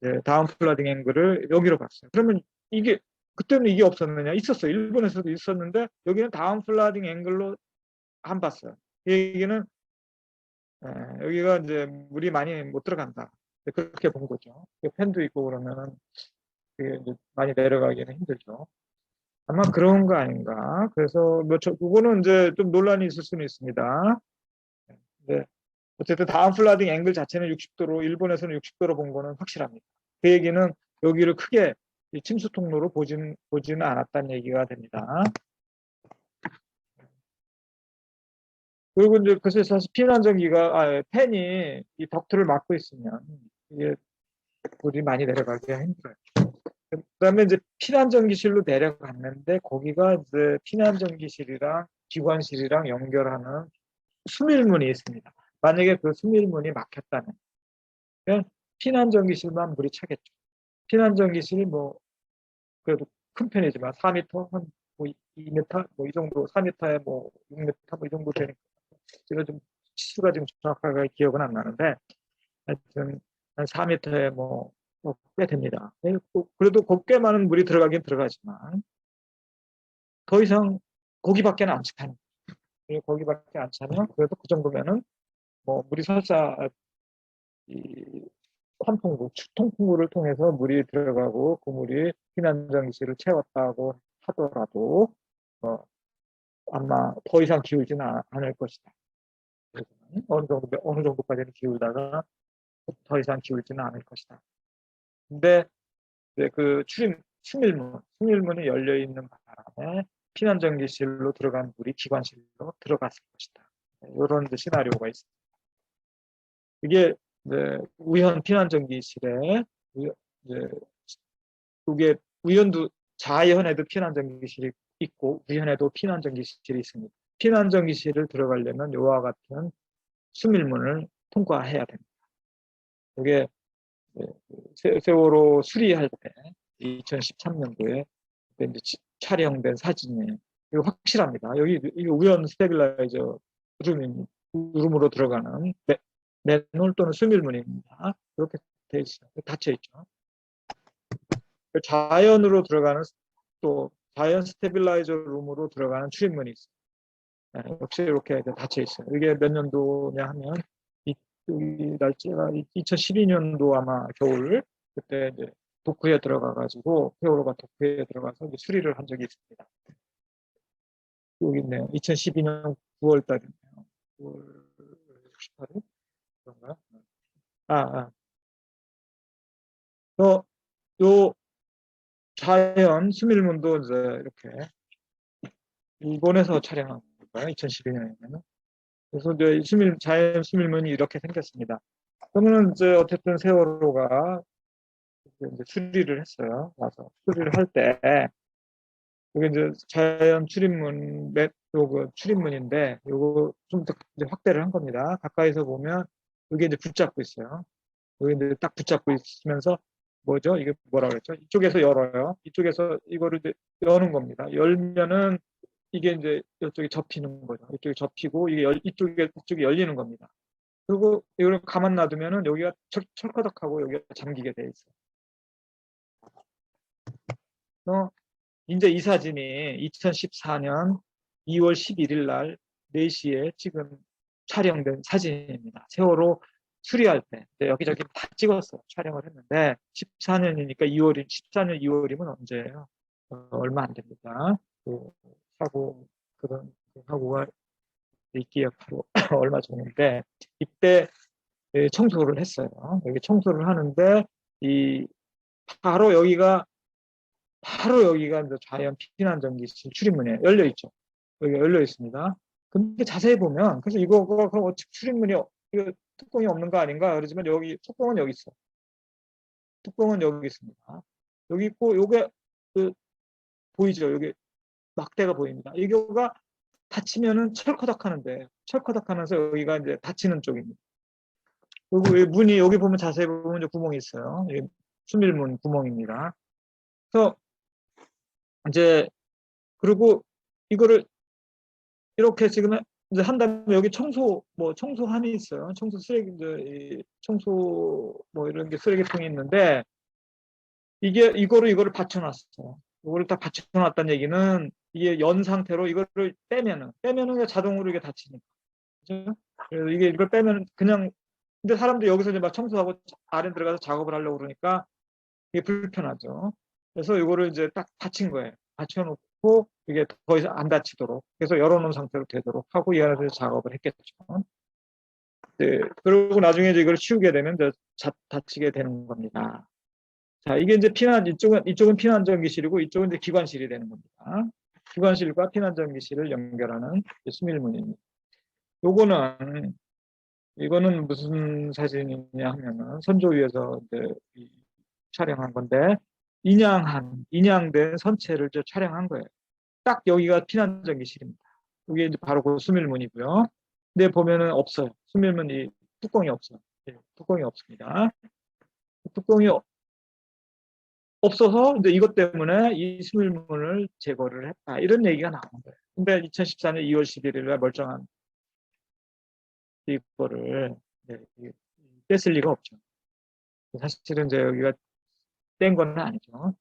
그래서 다운 플라딩 앵글을 여기로 봤어요. 그러면 그때는 이게 없었느냐? 있었어요. 일본에서도 있었는데 여기는 다운 플라딩 앵글로 안 봤어요. 이 얘기는 여기가 이제 물이 많이 못 들어간다. 그렇게 본 거죠. 팬도 있고 그러면은 많이 내려가기는 힘들죠. 아마 그런 거 아닌가. 그래서 그거는 이제 좀 논란이 있을 수는 있습니다. 네. 어쨌든 다운 플라딩 앵글 자체는 60도로 일본에서는 60도로 본 거는 확실합니다. 그 얘기는 여기를 크게 침수 통로로 보지는 않았다는 얘기가 됩니다. 그리고 이제 그래서 사실 피난전기가 팬이 이 덕트를 막고 있으면 이게 물이 많이 내려가기가 힘들어요. 그다음에 이제 피난전기실로 내려갔는데 거기가 이제 피난전기실이랑 기관실이랑 연결하는 수밀문이 있습니다. 만약에 그 수밀문이 막혔다면 피난전기실만 물이 차겠죠. 피난전기실이 뭐 그래도 큰 편이지만 4m 한뭐 2m 뭐 이 정도 4m에 뭐 6m 뭐 이 정도 되니까 제가 좀 치수가 지금 정확하게 기억은 안 나는데 하여튼 한 4m에 뭐 꽤 됩니다. 그래도 꽤 많은 물이 들어가긴 들어가지만 더 이상 거기밖에 안 차는 거기밖에 안 차면 그래도 그 정도면은 뭐 물이 설사 이 환풍구, 통풍구를 통해서 물이 들어가고 그 물이 피난전기실을 채웠다고 하더라도 아마 더 이상 기울지는 않을 것이다. 어느 정도까지는 기울다가 더 이상 기울지는 않을 것이다. 근데 그 수밀문이 열려 있는 바람에 피난전기실로 들어간 물이 기관실로 들어갔을 것이다. 이런 시나리오가 있습니다. 이게 우현 피난전기실에 이게 우연도 자연에도 피난전기실이 있고 우연에도 피난전기실이 있습니다. 피난전기실을 들어가려면 이와 같은 수밀문을 통과해야 됩니다. 이게 세월호 수리할 때 2013년도에 촬영된 사진이에요. 이거 확실합니다. 여기 우연 스테빌라이저 룸으로 들어가는 맨홀 또는 수밀문입니다. 이렇게 돼 있어요. 닫혀 있죠. 자연으로 들어가는 또 자연 스테빌라이저 룸으로 들어가는 출입문이 있어요. 네, 역시 이렇게 닫혀 있어요. 이게 몇 년도냐 하면 이 날짜가 2012년도 아마 겨울 그때 이제 도크에 들어가가지고 세월호가 도크에 들어가서 이제 수리를 한 적이 있습니다. 여기 있네요. 2012년 9월 달이네요. 9월 18일 그런가요? 요 자연 수밀문도 이제 이렇게 일본에서 촬영한 거예요. 2012년에는. 그래서 이제 자연 수밀문이 이렇게 생겼습니다. 그러면 이제 어쨌든 세월호가 이제 수리를 했어요. 와서 수리를 할 때, 이게 이제 자연 출입문, 요거 출입문인데, 요거 좀 더 확대를 한 겁니다. 가까이서 보면, 이게 이제 붙잡고 있어요. 여기 이제 딱 붙잡고 있으면서, 뭐죠? 이게 뭐라 그랬죠? 이쪽에서 열어요. 이쪽에서 이거를 이제 여는 겁니다. 열면은, 이게 이제 이쪽에 접히는 거죠. 이쪽에 접히고, 이쪽이 열리는 겁니다. 그리고 이걸 가만 놔두면은 여기가 철커덕하고 여기가 잠기게 돼 있어요. 이제 이 사진이 2014년 2월 11일 날 4시에 지금 촬영된 사진입니다. 세월호 수리할 때 여기저기 다 찍었어요. 촬영을 했는데 14년이니까 14년 2월이면 언제예요? 얼마 안 됩니다. 그런 사고가 있기에 바로 얼마 전인데 이때 청소를 했어요. 여기 청소를 하는데 바로 여기가 이제 자연 피난전기실 출입문에 열려 있죠. 여기가 열려 있습니다. 근데 자세히 보면 그래서 이거가 그럼 출입문이 이거 뚜껑이 없는 거 아닌가 그러지만 여기 뚜껑은 여기 있어. 뚜껑은 여기 있습니다. 여기 있고 요게 보이죠? 여기 막대가 보입니다. 이거가 닫히면은 철커덕하는데 철커덕하면서 여기가 이제 닫히는 쪽입니다. 그리고 문이 여기 보면 자세히 보면 이제 구멍이 있어요. 수밀문 구멍입니다. 그래서 이제 그리고 이거를 이렇게 지금 이제 한 다음에 여기 청소함이 있어요. 청소 이런 게 쓰레기통이 있는데 이거를 받쳐놨어요. 이거를 딱 받쳐놨다는 얘기는 이게 연 상태로 이거를 빼면은 자동으로 이게 닫히니까. 그죠? 그래서 이걸 빼면 그냥 근데 사람들이 여기서 이제 막 청소하고 아래 들어가서 작업을 하려고 그러니까 이게 불편하죠. 그래서 이거를 이제 딱 닫힌 거예요. 받쳐놓고 이게 더 이상 안 닫히도록 그래서 열어놓은 상태로 되도록 하고 이 안에서 작업을 했겠죠. 네, 그리고 나중에 이제 이걸 치우게 되면 이제 닫히게 되는 겁니다. 자, 이게 이제 이쪽은 피난전기실이고 이쪽은 이제 기관실이 되는 겁니다. 기관실과 피난전기실을 연결하는 수밀문입니다. 이거는 무슨 사진이냐 하면은 선조 위에서 이제 촬영한 건데 인양된 선체를 촬영한 거예요. 딱 여기가 피난전기실입니다. 이게 이제 바로 그 수밀문이고요. 근데 보면은 없어요. 수밀문이 뚜껑이 없어요. 네, 뚜껑이 없습니다. 뚜껑이 없어서 이제 이것 때문에 이 수밀문을 제거를 했다. 이런 얘기가 나오는 거예요. 근데 2014년 2월 11일에 멀쩡한 이거를 뺐을 리가 없죠. 사실은 이제 여기가 뗀 건 아니죠.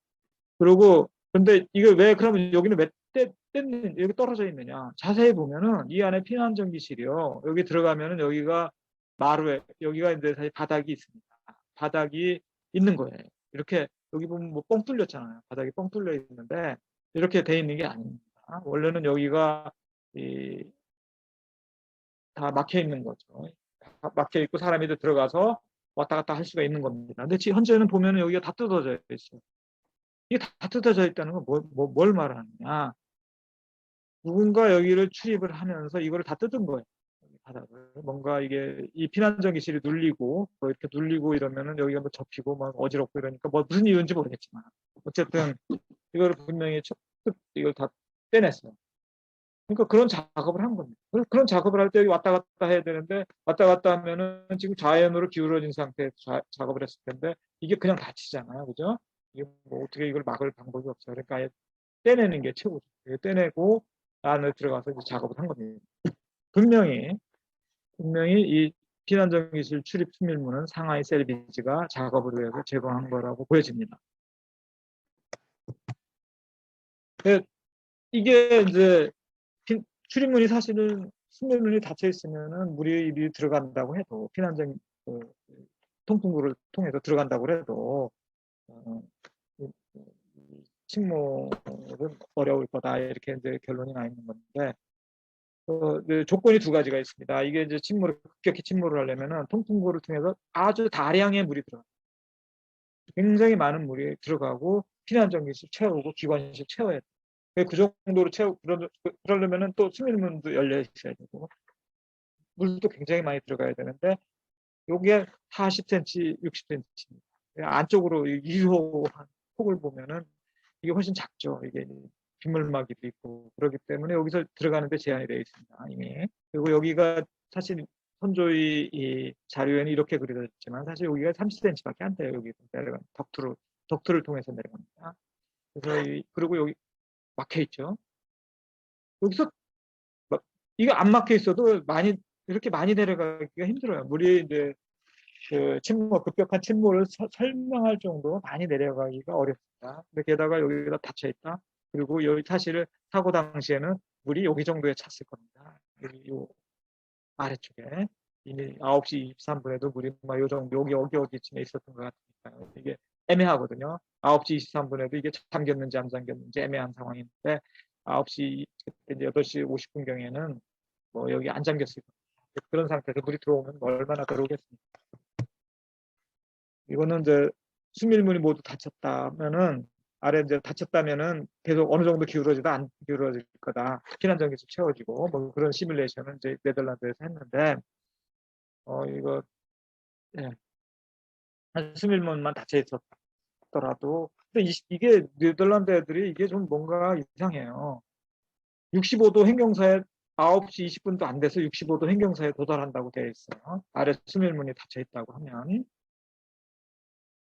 그리고 근데 이거 왜 그러면 여기는 왜 여기 떨어져 있느냐? 자세히 보면은 이 안에 피난전기실이요. 여기 들어가면은 여기가 여기가 이제 사실 바닥이 있습니다. 바닥이 있는 거예요. 이렇게 여기 보면 뭐 뻥 뚫렸잖아요. 바닥이 뻥 뚫려 있는데 이렇게 돼 있는 게 아닙니다. 원래는 여기가 다 막혀 있는 거죠. 막혀 있고 사람이 들어가서 왔다 갔다 할 수가 있는 겁니다. 근데 지금 현재는 보면은 여기가 다 뜯어져 있어요. 이게 다 뜯어져 있다는 건 뭘 말하느냐? 누군가 여기를 출입을 하면서 이거를 다 뜯은 거예요. 바닥을. 뭔가 이게 이 피난전기실이 눌리고 뭐 이렇게 눌리고 이러면은 여기가 뭐 접히고 막 어지럽고 이러니까 뭐 무슨 이유인지 모르겠지만 어쨌든 이걸 분명히 이걸 다 떼냈어요. 그러니까 그런 작업을 한 겁니다. 그런 작업을 할 때 왔다 갔다 해야 되는데 왔다 갔다 하면은 지금 좌연으로 기울어진 상태에서 작업을 했을 텐데 이게 그냥 다치잖아요. 그죠? 이게 뭐 어떻게 이걸 막을 방법이 없어요. 그러니까 아예 떼내는 게 최고죠. 떼내고 안에 들어가서 이제 작업을 한 겁니다. 분명히 이 피난전기실 출입 수밀문은 상하이 셀비지가 작업을 위해서 제공한 거라고 보여집니다. 이게 이제 출입문이 사실은 수밀문이 닫혀 있으면은 물이 들어간다고 해도 피난전 통풍구를 통해서 들어간다고 해도 침몰은 어려울 거다 이렇게 이제 결론이 나 있는 건데 조건이 두 가지가 있습니다. 이게 이제 급격히 침몰을 하려면은 통풍구를 통해서 아주 다량의 물이 들어가. 굉장히 많은 물이 들어가고 피난전기실 채우고 기관실 채워야 돼. 그 정도로 그러려면은 또 수밀문도 열려 있어야 되고 물도 굉장히 많이 들어가야 되는데 요게 40cm, 60cm입니다. 안쪽으로 이소한 폭을 보면은 이게 훨씬 작죠. 이게 빗물막이도 있고 그렇기 때문에 여기서 들어가는데 제한이 되어 있습니다. 이미. 그리고 여기가 사실 선조의 이 자료에는 이렇게 그려져 있지만 사실 여기가 30cm밖에 안 돼요. 여기 내려가는 덕트를 통해서 내려갑니다. 그래서 그리고 여기 막혀 있죠. 여기서 이거 안 막혀 있어도 이렇게 많이 내려가기가 힘들어요. 물이 이제 급격한 침몰을 설명할 정도로 많이 내려가기가 어렵습니다. 근데 게다가 여기가 닫혀 있다. 그리고 여기 사실은 사고 당시에는 물이 여기 정도에 찼을 겁니다. 요 아래쪽에 이미 9시 23분에도 물이 막 요 정도 여기쯤에 있었던 것 같으니까요. 이게 애매하거든요. 9시 23분에도 이게 잠겼는지 안 잠겼는지 애매한 상황인데 9시 이제 8시 50분경에는 뭐 여기 안 잠겼을 겁니다. 그런 상태에서 물이 들어오면 얼마나 들어오겠습니까? 이거는 이제 수밀문이 모두 닫혔다면은 아래 이제 닫혔다면은 계속 어느 정도 기울어지다 안 기울어질 거다. 피난전기도 채워지고 뭐 그런 시뮬레이션을 이제 네덜란드에서 했는데 이거 예. 수밀문만 닫혀 있었더라도 근데 이게 네덜란드 애들이 이게 좀 뭔가 이상해요. 65도 행경사에 9시 20분도 안 돼서 65도 행경사에 도달한다고 되어 있어요. 아래 수밀문이 닫혀 있다고 하면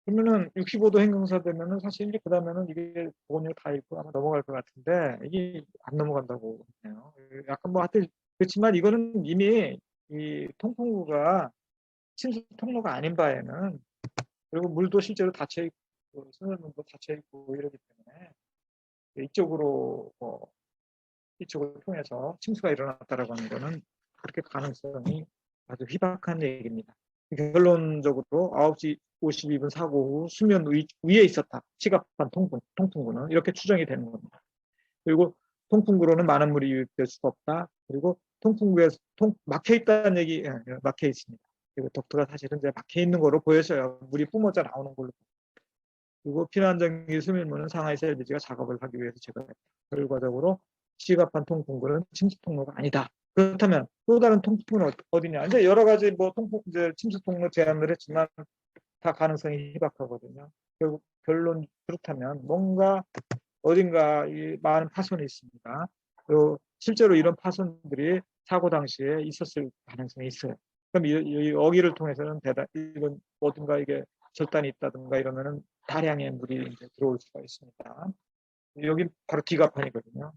그러면은 65도 행경사 되면은 사실 이제 그 다음에는 이게 보건료 다 있고 아마 넘어갈 것 같은데 이게 안 넘어간다고 해요. 약간 뭐 하여튼 그렇지만 이거는 이미 이 통풍구가 침수 통로가 아닌 바에는 그리고 물도 실제로 닫혀 있고 수면문도 닫혀 있고 이러기 때문에 이쪽을 통해서 침수가 일어났다라고 하는 거는 그렇게 가능성이 아주 희박한 얘기입니다. 결론적으로 9시 52분 사고 후 수면 위에 있었다. 취급한 통풍구는 이렇게 추정이 되는 겁니다. 그리고 통풍구로는 많은 물이 유입될 수가 없다. 그리고 통풍구에 막혀 있다는 얘기, 막혀 있습니다. 그리고 덕트가 사실은 이제 막혀 있는 거로 보여져요. 물이 뿜어져 나오는 걸로. 그리고 피난전기 수밀문은 상하이 셀비지가 작업을 하기 위해서 제거했다. 결과적으로 시갑한 통풍구는 침수 통로가 아니다. 그렇다면 또 다른 통풍구는 어디냐? 이제 여러 가지 뭐 이제 침수 통로 제안을 했지만 다 가능성이 희박하거든요. 결국 결론 그렇다면 뭔가 어딘가 이 많은 파손이 있습니다. 또 실제로 이런 파손들이 사고 당시에 있었을 가능성이 있어요. 그럼 이 어기를 통해서는 이건 어딘가 이게 절단이 있다든가 이러면은 다량의 물이 이제 들어올 수가 있습니다. 여기 바로 디가판이거든요.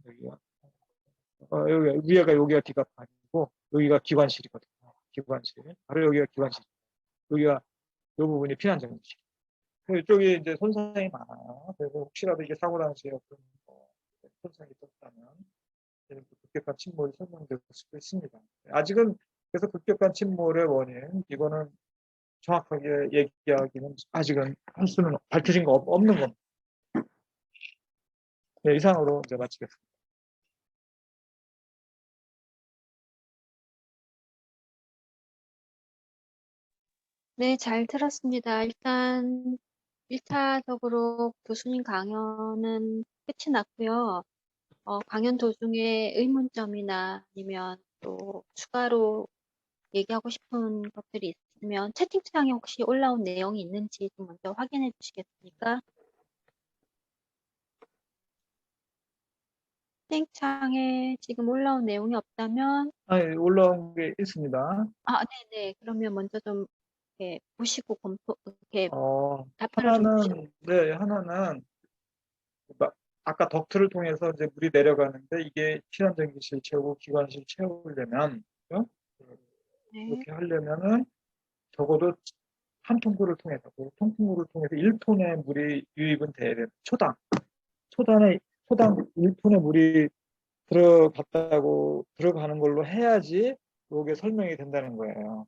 여기가 디가판이고 여기가 기관실이거든요. 기관실. 바로 여기가 기관실. 여기가 이 부분이 피난장실. 이쪽이 이제 손상이 많아요. 그래서 혹시라도 이게 사고 당시에 어떤 손상이 있었다면 급격한 침몰이 설명될 수도 있습니다. 아직은 그래서 급격한 침몰의 원인 이거는 정확하게 얘기하기는 아직은 밝혀진 거 없는 겁니다. 네, 이상으로 이제 마치겠습니다. 네, 잘 들었습니다. 일단 1차적으로 교수님 강연은 끝이 났고요. 강연 도중에 의문점이나 아니면 또 추가로 얘기하고 싶은 것들이 있으면 채팅창에 혹시 올라온 내용이 있는지 좀 먼저 확인해 주시겠습니까? 채팅창에 지금 올라온 내용이 없다면, 아니, 올라온 게 있습니다. 네네. 그러면 먼저 좀 이렇게 보시고 이렇게 어, 답변을 좀 보시고. 하나는, 막 아까 덕트를 통해서 이제 물이 내려가는데 이게 친환전기실 채우고 기관실 채우려면, 그죠? 네. 이렇게 하려면은 적어도 한 통구를 통해서, 그 통풍구를 통해서 1톤의 물이 유입은 돼야 돼요. 초당 1톤의 물이 들어가는 걸로 해야지 이게 설명이 된다는 거예요.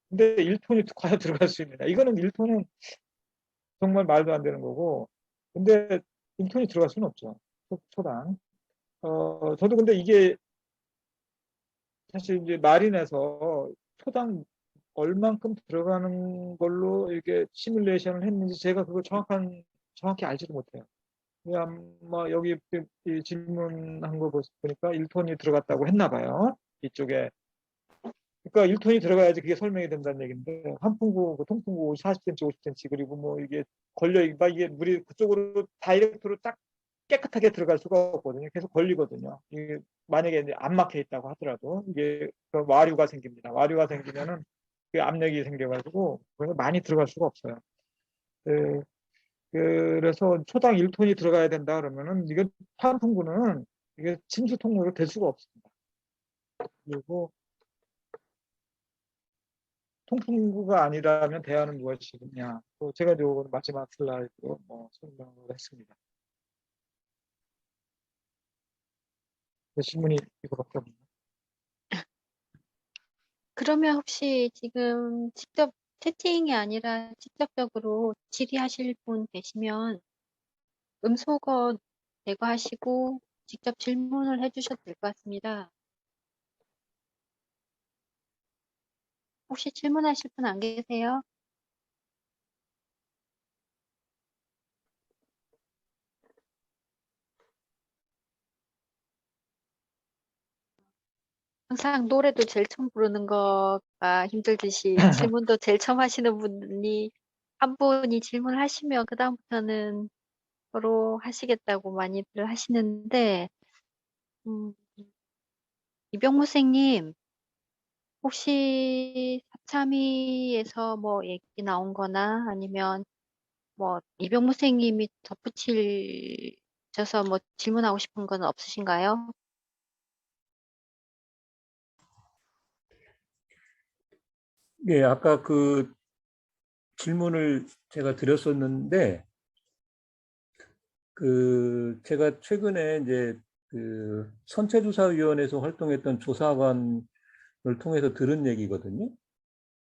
근데 1톤이 과연 들어갈 수 있느냐? 이거는 1톤은 정말 말도 안 되는 거고, 근데 1톤이 들어갈 수는 없죠. 초당. 저도 근데 이게 사실 이제 마린에서 초당 얼만큼 들어가는 걸로 이게 시뮬레이션을 했는지 제가 그걸 정확히 알지도 못해요. 아마 여기 이 질문한 거 보니까 1톤이 들어갔다고 했나 봐요. 이쪽에. 그러니까 1톤이 들어가야지 그게 설명이 된다는 얘기인데, 한풍구, 그 통풍구 40cm, 50cm, 그리고 뭐 이게 막 이게 물이 그쪽으로 다이렉트로 딱 깨끗하게 들어갈 수가 없거든요. 계속 걸리거든요. 이게 만약에 이제 안 막혀 있다고 하더라도 이게 그 와류가 생깁니다. 와류가 생기면은 그 압력이 생겨가지고 그래서 많이 들어갈 수가 없어요. 그, 그래서 초당 1톤이 들어가야 된다 그러면은 이게 환풍구는 이게 침수 통로로 될 수가 없습니다. 그리고 통풍구가 아니라면 대안은 무엇이겠냐. 또 제가 요 마지막 슬라이드로 설명을 했습니다. 질문이 이거밖에 없네요. 그러면 혹시 지금 직접 채팅이 아니라 직접적으로 질의하실 분 계시면 음소거 제거하시고 직접 질문을 해주셔도 될 것 같습니다. 혹시 질문하실 분 안 계세요? 항상 노래도 제일 처음 부르는 거가 힘들듯이 질문도 제일 처음 하시는 분이 한 분이 질문하시면 그다음부터는 서로 하시겠다고 많이들 하시는데, 음, 이병무 선생님, 혹시 사참위에서 뭐 얘기 나온 거나 아니면 뭐 이병무 선생님이 덧붙이셔서 뭐 질문하고 싶은 건 없으신가요? 예, 아까 그 질문을 제가 드렸었는데, 그 제가 최근에 이제 그 선체조사위원회에서 활동했던 조사관을 통해서 들은 얘기거든요.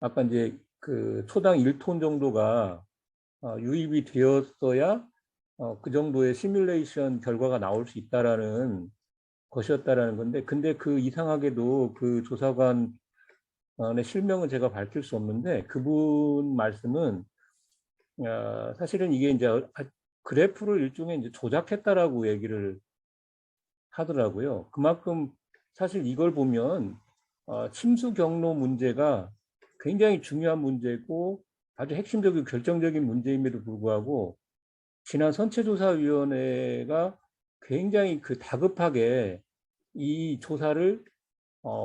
아까 이제 그 초당 1톤 정도가 유입이 되었어야 그 정도의 시뮬레이션 결과가 나올 수 있다라는 것이었다라는 건데, 근데 그 이상하게도 그 조사관의 실명은 제가 밝힐 수 없는데, 그분 말씀은 사실은 이게 이제 그래프를 일종의 이제 조작했다라고 얘기를 하더라고요. 그만큼 사실 이걸 보면 침수 경로 문제가 굉장히 중요한 문제고 아주 핵심적이고 결정적인 문제임에도 불구하고 지난 선체조사위원회가 굉장히 그 다급하게 이 조사를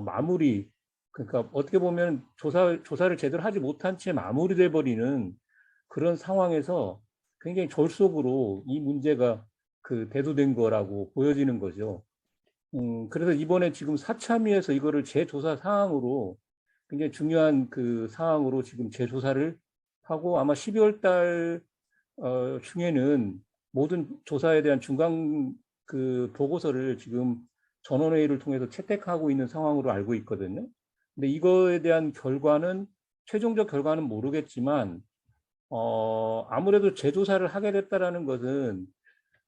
마무리, 그러니까 어떻게 보면 조사를 제대로 하지 못한 채 마무리돼 버리는 그런 상황에서 굉장히 졸속으로 이 문제가 그 대두된 거라고 보여지는 거죠. 그래서 이번에 지금 사참위에서 이거를 재조사 사항으로 굉장히 중요한 그 사항으로 지금 재조사를 하고 아마 12월 달 중에는 모든 조사에 대한 중간 그 보고서를 지금 전원회의를 통해서 채택하고 있는 상황으로 알고 있거든요. 근데 이거에 대한 결과는 최종적 결과는 모르겠지만 아무래도 재조사를 하게 됐다라는 것은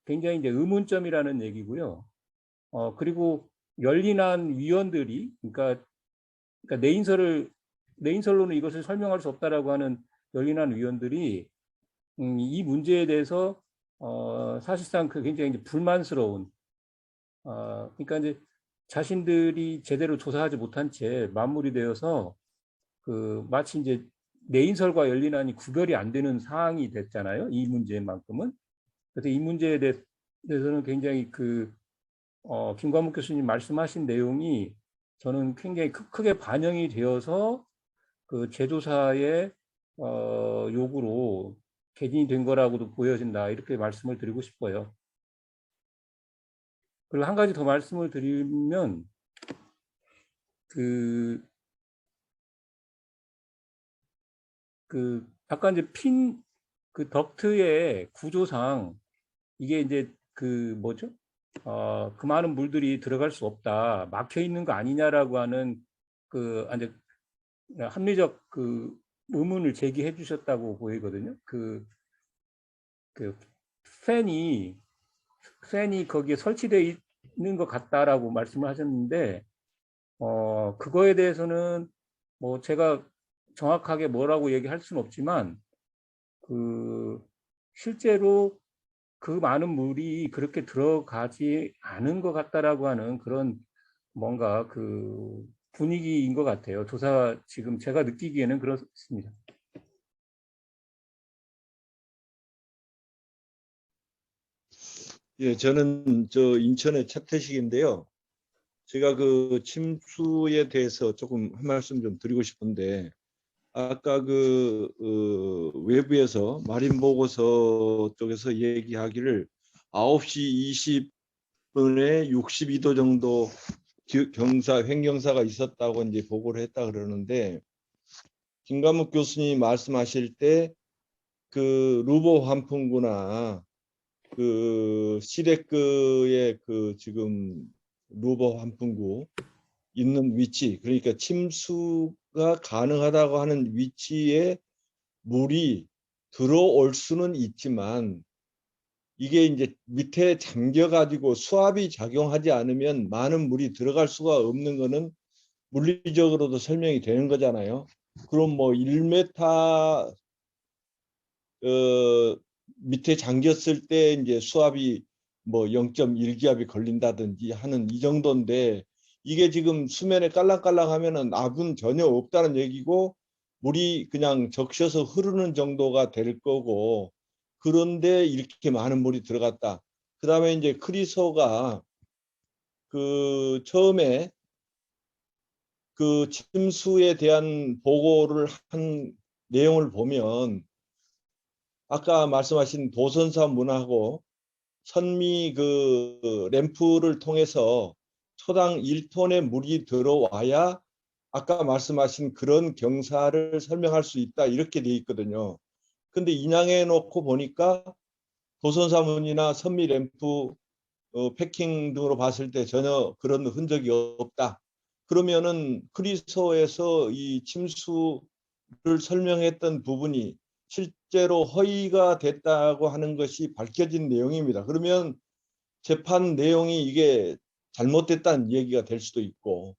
굉장히 이제 의문점이라는 얘기고요. 그리고 열린한 위원들이 그러니까 내인설로는 이것을 설명할 수 없다라고 하는 열린한 위원들이 이 문제에 대해서 사실상 그 굉장히 이제 불만스러운 그러니까 이제 자신들이 제대로 조사하지 못한 채 마무리되어서 그 마치 이제 내인설과 열린안이 구별이 안 되는 상황이 됐잖아요. 이 문제만큼은. 그래서 이 문제에 대해서는 굉장히 그 김관목 교수님 말씀하신 내용이 저는 굉장히 크게 반영이 되어서 그 제조사의 요구로 개진이 된 거라고도 보여진다, 이렇게 말씀을 드리고 싶어요. 그리고 한 가지 더 말씀을 드리면 그 아까 이제 그 덕트의 구조상 이게 이제 그 뭐죠? 그 많은 물들이 들어갈 수 없다, 막혀 있는 거 아니냐라고 하는 그 이제 합리적 그 의문을 제기해 주셨다고 보이거든요. 그 팬이 거기에 설치되어 있는 것 같다라고 말씀을 하셨는데, 그거에 대해서는 뭐 제가 정확하게 뭐라고 얘기할 수는 없지만, 그 실제로 그 많은 물이 그렇게 들어가지 않은 것 같다라고 하는 그런 뭔가 그 분위기인 것 같아요. 조사 지금 제가 느끼기에는 그렇습니다. 예, 저는 저 인천의 차태식인데요. 제가 그 침수에 대해서 조금 한 말씀 좀 드리고 싶은데, 아까 외부에서 마린 보고서 쪽에서 얘기하기를 9시 20분에 62도 정도 횡경사가 있었다고 이제 보고를 했다 그러는데, 김관목 교수님 말씀하실 때 그 루보 환풍구나 그 시레크의 그 지금 루버 환풍구 있는 위치, 그러니까 침수가 가능하다고 하는 위치에 물이 들어올 수는 있지만, 이게 이제 밑에 잠겨 가지고 수압이 작용하지 않으면 많은 물이 들어갈 수가 없는 거는 물리적으로도 설명이 되는 거잖아요. 그럼 뭐 1m 밑에 잠겼을 때 이제 수압이 뭐 0.1기압이 걸린다든지 하는 이 정도인데, 이게 지금 수면에 깔랑깔랑 하면은 압은 전혀 없다는 얘기고 물이 그냥 적셔서 흐르는 정도가 될 거고, 그런데 이렇게 많은 물이 들어갔다. 그 다음에 이제 크리소가 그 처음에 그 침수에 대한 보고를 한 내용을 보면, 아까 말씀하신 도선사 문하고 선미 그 램프를 통해서 초당 1톤의 물이 들어와야 아까 말씀하신 그런 경사를 설명할 수 있다, 이렇게 돼 있거든요. 근데 인양해 놓고 보니까 도선사문이나 선미 램프 패킹 등으로 봤을 때 전혀 그런 흔적이 없다. 그러면은 크리소에서 이 침수를 설명했던 부분이 실제로 허위가 됐다고 하는 것이 밝혀진 내용입니다. 그러면 재판 내용이 이게 잘못됐다는 얘기가 될 수도 있고,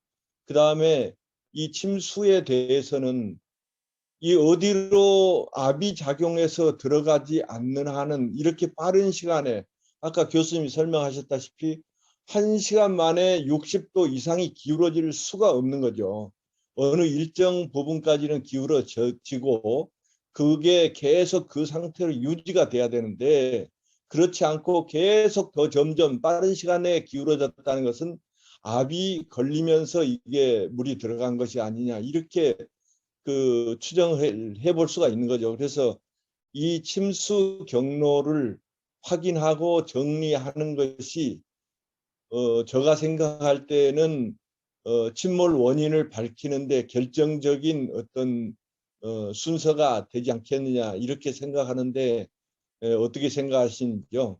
그 다음에 이 침수에 대해서는 이 어디로 압이 작용해서 들어가지 않는 한은 이렇게 빠른 시간에, 아까 교수님이 설명하셨다시피 1시간 만에 60도 이상이 기울어질 수가 없는 거죠. 어느 일정 부분까지는 기울어지고 그게 계속 그 상태로 유지가 돼야 되는데, 그렇지 않고 계속 더 점점 빠른 시간에 기울어졌다는 것은 압이 걸리면서 이게 물이 들어간 것이 아니냐, 이렇게 그 추정해 볼 수가 있는 거죠. 그래서 이 침수 경로를 확인하고 정리하는 것이 제가 생각할 때는 침몰 원인을 밝히는데 결정적인 어떤 순서가 되지 않겠느냐, 이렇게 생각하는데 어떻게 생각하시는지요?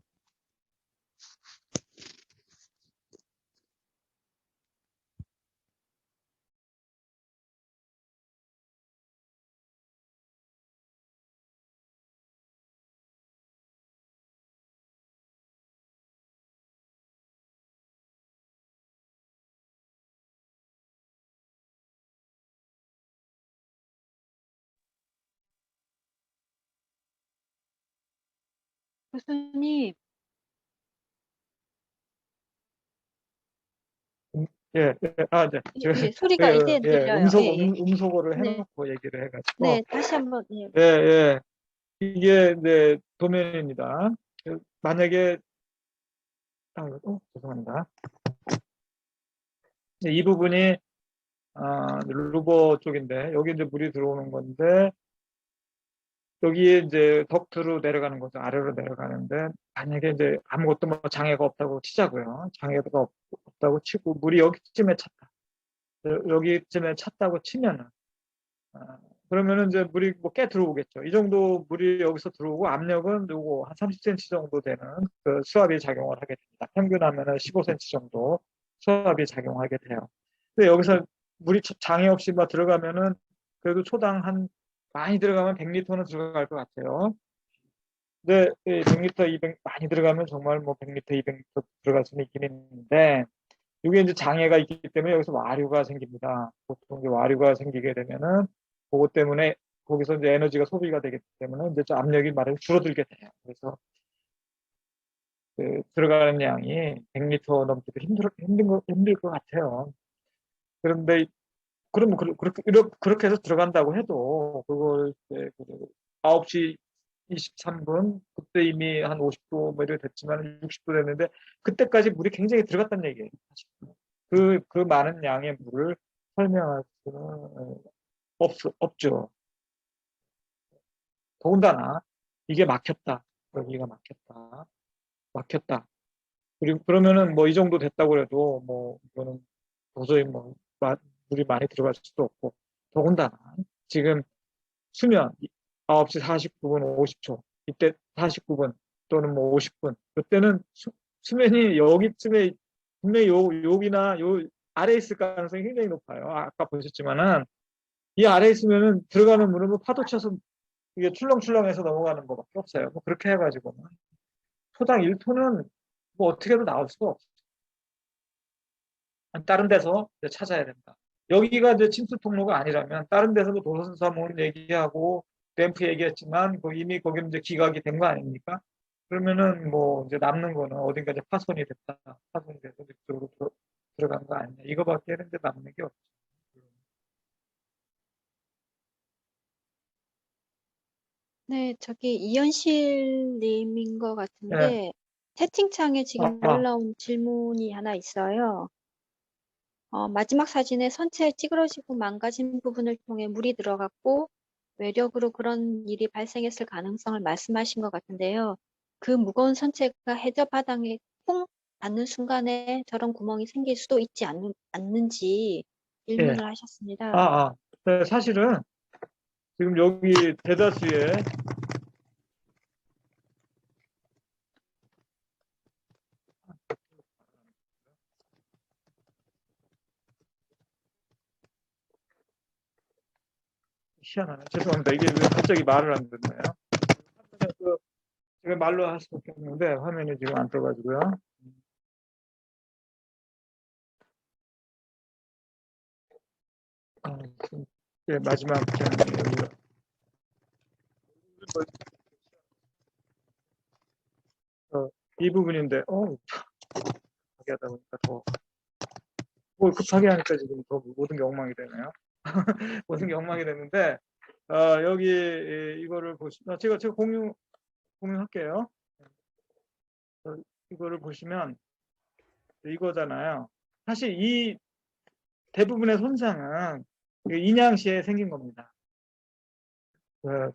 교수님, 예, 예, 네. 예, 소리가 이제 들려요. 예, 예. 음소거를 네, 해놓고 얘기를 해가지고, 네, 다시 한번, 예. 예, 예, 이게 네 도면입니다. 만약에 죄송합니다. 이 부분이 루버 쪽인데 여기 이제 물이 들어오는 건데 여기에 이제 덕트로 내려가는 거죠. 아래로 내려가는데 만약에 이제 아무것도 뭐 장애가 없다고 치자고요. 장애가 없다고 치고 물이 여기쯤에 찼다. 여기쯤에 찼다고 치면은 그러면은 이제 물이 뭐 꽤 들어오겠죠. 이 정도 물이 여기서 들어오고 압력은 요거 한 30cm 정도 되는 그 수압이 작용을 하게 됩니다. 평균 하면은 15cm 정도 수압이 작용하게 돼요. 근데 여기서 물이 장애 없이 막 들어가면은 그래도 초당 한 많이 들어가면 100리터는 들어갈 것 같아요. 근데 100리터, 200 많이 들어가면 정말 뭐 100리터, 200리터 들어갈 수는 있긴 있는데 이게 이제 장애가 있기 때문에 여기서 와류가 생깁니다. 보통 이제 와류가 생기게 되면은 그것 때문에 거기서 이제 에너지가 소비가 되기 때문에 이제 좀 압력이 말하자면 줄어들게 돼요. 그래서 그 들어가는 양이 100리터 넘기도 힘들 것 같아요. 그런데 그러면 그렇게 해서 들어간다고 해도 그걸 이제 9시 23분 그때 이미 한 50도 뭐 이렇게 됐지만 60도 됐는데 그때까지 물이 굉장히 들어갔다는 얘기예요. 그 많은 양의 물을 설명할 수는 없죠. 더군다나 이게 막혔다. 여기가 막혔다. 그리고 그러면은 뭐 이 정도 됐다고 해도 뭐 이거는 도저히 뭐 물이 많이 들어갈 수도 없고 더군다나 지금 수면 9시 49분 50초 이때 49분 또는 뭐 50분 그때는 수면이 여기쯤에 분명히 여기나 요 아래에 있을 가능성이 굉장히 높아요. 아까 보셨지만은 이 아래에 있으면은 들어가는 물은 뭐 파도 쳐서 이게 출렁출렁해서 넘어가는 것밖에 없어요. 뭐 그렇게 해가지고는 초당 1톤은 뭐 어떻게 해도 나올 수가 없어요. 다른 데서 이제 찾아야 된다. 여기가 이제 침수 통로가 아니라면 다른 데서도 도선사무원 얘기하고 램프 얘기했지만 이미 거기는 이제 기각이 된 거 아닙니까? 그러면은 뭐 이제 남는 거는 어딘가 이제 파손이 됐다. 파손이 돼서 이쪽으로 들어간 거 아니냐. 이거밖에 이제 남는 게 없죠. 네, 저기 이현실 님인 것 예. 같은데 채팅창에 지금 아, 올라온 질문이 하나 있어요. 마지막 사진에 선체 찌그러지고 망가진 부분을 통해 물이 들어갔고 외력으로 그런 일이 발생했을 가능성을 말씀하신 것 같은데요. 그 무거운 선체가 해저 바닥에 쿵 닿는 순간에 저런 구멍이 생길 수도 있지 않는지 예. 질문을 하셨습니다. 네, 사실은 지금 여기 대다수의 희한하네. 죄송합니다. 이게 왜 갑자기 말을 안 듣나요? 제가 말로 할 수밖에 없는데 화면이 지금 안 떠가지고요. 지금 마지막 장이 여기가 이 부분인데 급하게 하다 보니까 더 급하게 하니까 지금 더 모든 게 엉망이 되네요. 모든 게 엉망이 됐는데 여기 이거를 보시면 제가 공유할게요. 이거를 보시면 이거잖아요. 사실 이 대부분의 손상은 인양시에 생긴 겁니다.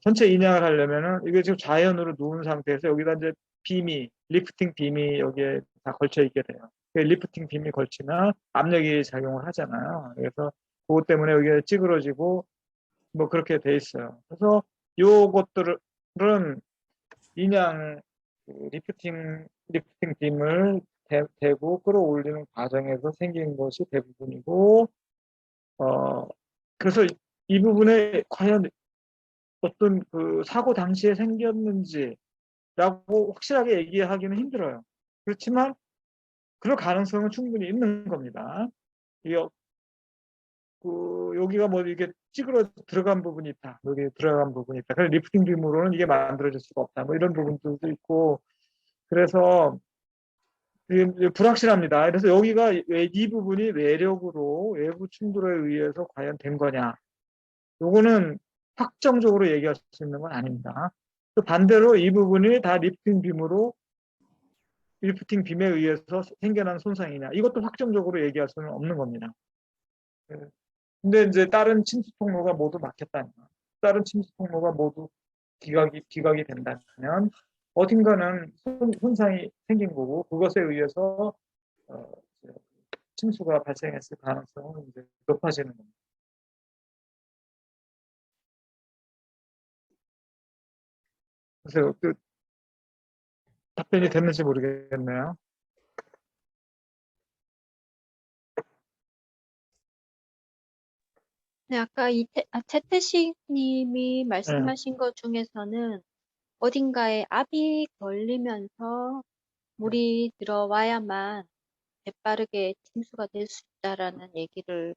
전체 인양을 하려면은 이게 지금 자연으로 누운 상태에서 여기다 이제 리프팅 빔이 여기에 다 걸쳐 있게 돼요. 리프팅 빔이 걸치면 압력이 작용을 하잖아요. 그래서 그것 때문에 여기가 찌그러지고 뭐 그렇게 돼 있어요. 그래서 요것들은 인양 리프팅 빔을 대고 끌어올리는 과정에서 생긴 것이 대부분이고 그래서 이 부분에 과연 어떤 그 사고 당시에 생겼는지라고 확실하게 얘기하기는 힘들어요. 그렇지만 그럴 가능성은 충분히 있는 겁니다. 여기가 뭐 이게 찌그러 들어간 부분이 있다. 여기 들어간 부분이 있다. 그래서 리프팅 빔으로는 이게 만들어질 수가 없다. 뭐 이런 부분들도 있고 그래서 불확실합니다. 그래서 여기가 이 부분이 외력으로 외부 충돌에 의해서 과연 된 거냐. 요거는 확정적으로 얘기할 수 있는 건 아닙니다. 또 반대로 이 부분이 다 리프팅 빔으로 리프팅 빔에 의해서 생겨난 손상이냐, 이것도 확정적으로 얘기할 수는 없는 겁니다. 근데 이제 다른 침수 통로가 모두 막혔다면, 다른 침수 통로가 모두 기각이 된다면 어딘가는 손상이 생긴 거고, 그것에 의해서 침수가 발생했을 가능성은 이제 높아지는 겁니다. 그래서 그 답변이 됐는지 모르겠네요. 네, 아까 최태식 님이 네. 말씀하신 것 중에서는 어딘가에 압이 걸리면서 물이 들어와야만 재빠르게 침수가 될 수 있다라는 얘기를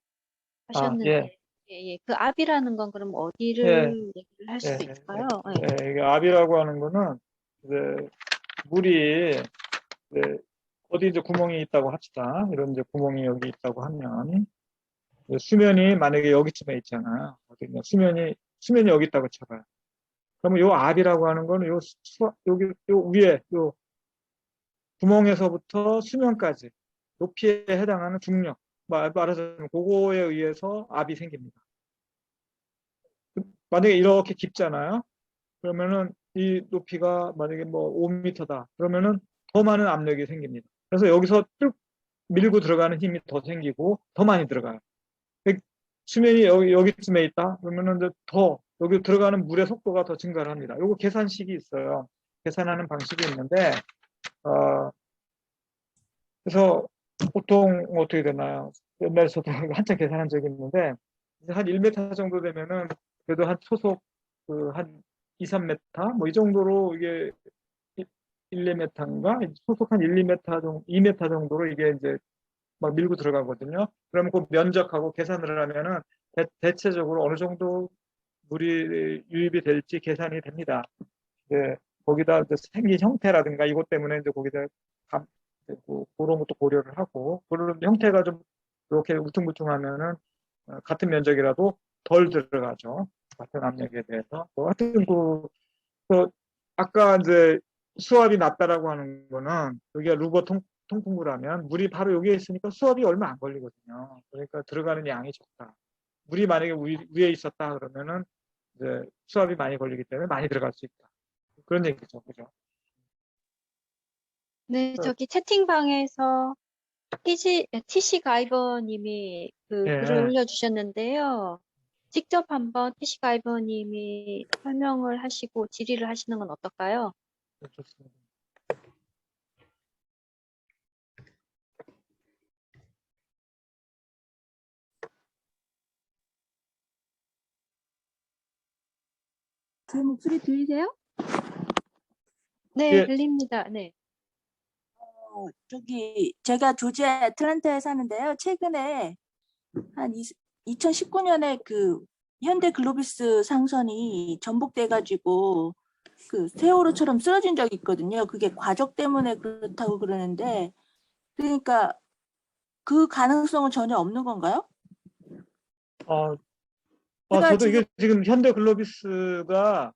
하셨는데, 예. 그 압이라는 건 그럼 어디를 얘기를 할 수 있을까요? 예. 이게 압이라고 하는 거는 이제 물이 이제 어디 이제 구멍이 있다고 합시다. 이런 이제 구멍이 여기 있다고 하면 수면이 만약에 여기쯤에 있잖아요. 수면이 여기 있다고 쳐봐요. 그러면 요 압이라고 하는 거는 여기 요 위에 요 구멍에서부터 수면까지 높이에 해당하는 중력, 말하자면 그거에 의해서 압이 생깁니다. 만약에 이렇게 깊잖아요. 그러면은 이 높이가 만약에 뭐 5m다. 그러면은 더 많은 압력이 생깁니다. 그래서 여기서 쭉 밀고 들어가는 힘이 더 생기고 더 많이 들어가요. 수면이 여기쯤에 있다. 그러면은 이제 더 여기 들어가는 물의 속도가 더 증가를 합니다. 요거 계산식이 있어요. 계산하는 방식이 있는데 그래서 보통 어떻게 되나요? 옛날에 저도 한참 계산한 적이 있는데 한 1m 정도 되면은 그래도 한 초속 한 2, 3m 뭐 이 정도로 이게 1, 2m인가? 소속 한 1, 2m 정도, 2m 정도로 이게 이제 막 밀고 들어가거든요. 그러면 그 면적하고 계산을 하면은 대체적으로 어느 정도 물이 유입이 될지 계산이 됩니다. 이제 거기다 이제 생긴 형태라든가 이것 때문에 이제 거기다 그런 것도 고려를 하고, 그런 형태가 좀 이렇게 울퉁불퉁하면은 같은 면적이라도 덜 들어가죠. 같은 압력에 대해서. 하여튼 아까 이제 수압이 낮다라고 하는 거는 여기가 루버 통풍구라면 물이 바로 여기에 있으니까 수압이 얼마 안 걸리거든요. 그러니까 들어가는 양이 적다. 물이 만약에 위에 있었다 그러면은 이제 수압이 많이 걸리기 때문에 많이 들어갈 수 있다. 그런 얘기죠, 그죠? 네, 저기 채팅방에서 TC 가이버님이 그 글을 예, 올려주셨는데요. 직접 한번 TC 가이버님이 설명을 하시고 질의를 하시는 건 어떨까요? 좋습니다. 제 목소리 들리세요? 네, 예. 들립니다. 네. 저기 제가 조지아 애틀랜타에 사는데요. 최근에 한 2019년에 그 현대 글로비스 상선이 전복돼 가지고 그 세월호처럼 쓰러진 적이 있거든요. 그게 과적 때문에 그렇다고 그러는데, 그러니까 그 가능성은 전혀 없는 건가요? 제가 저도 이게 지금 현대 글로비스가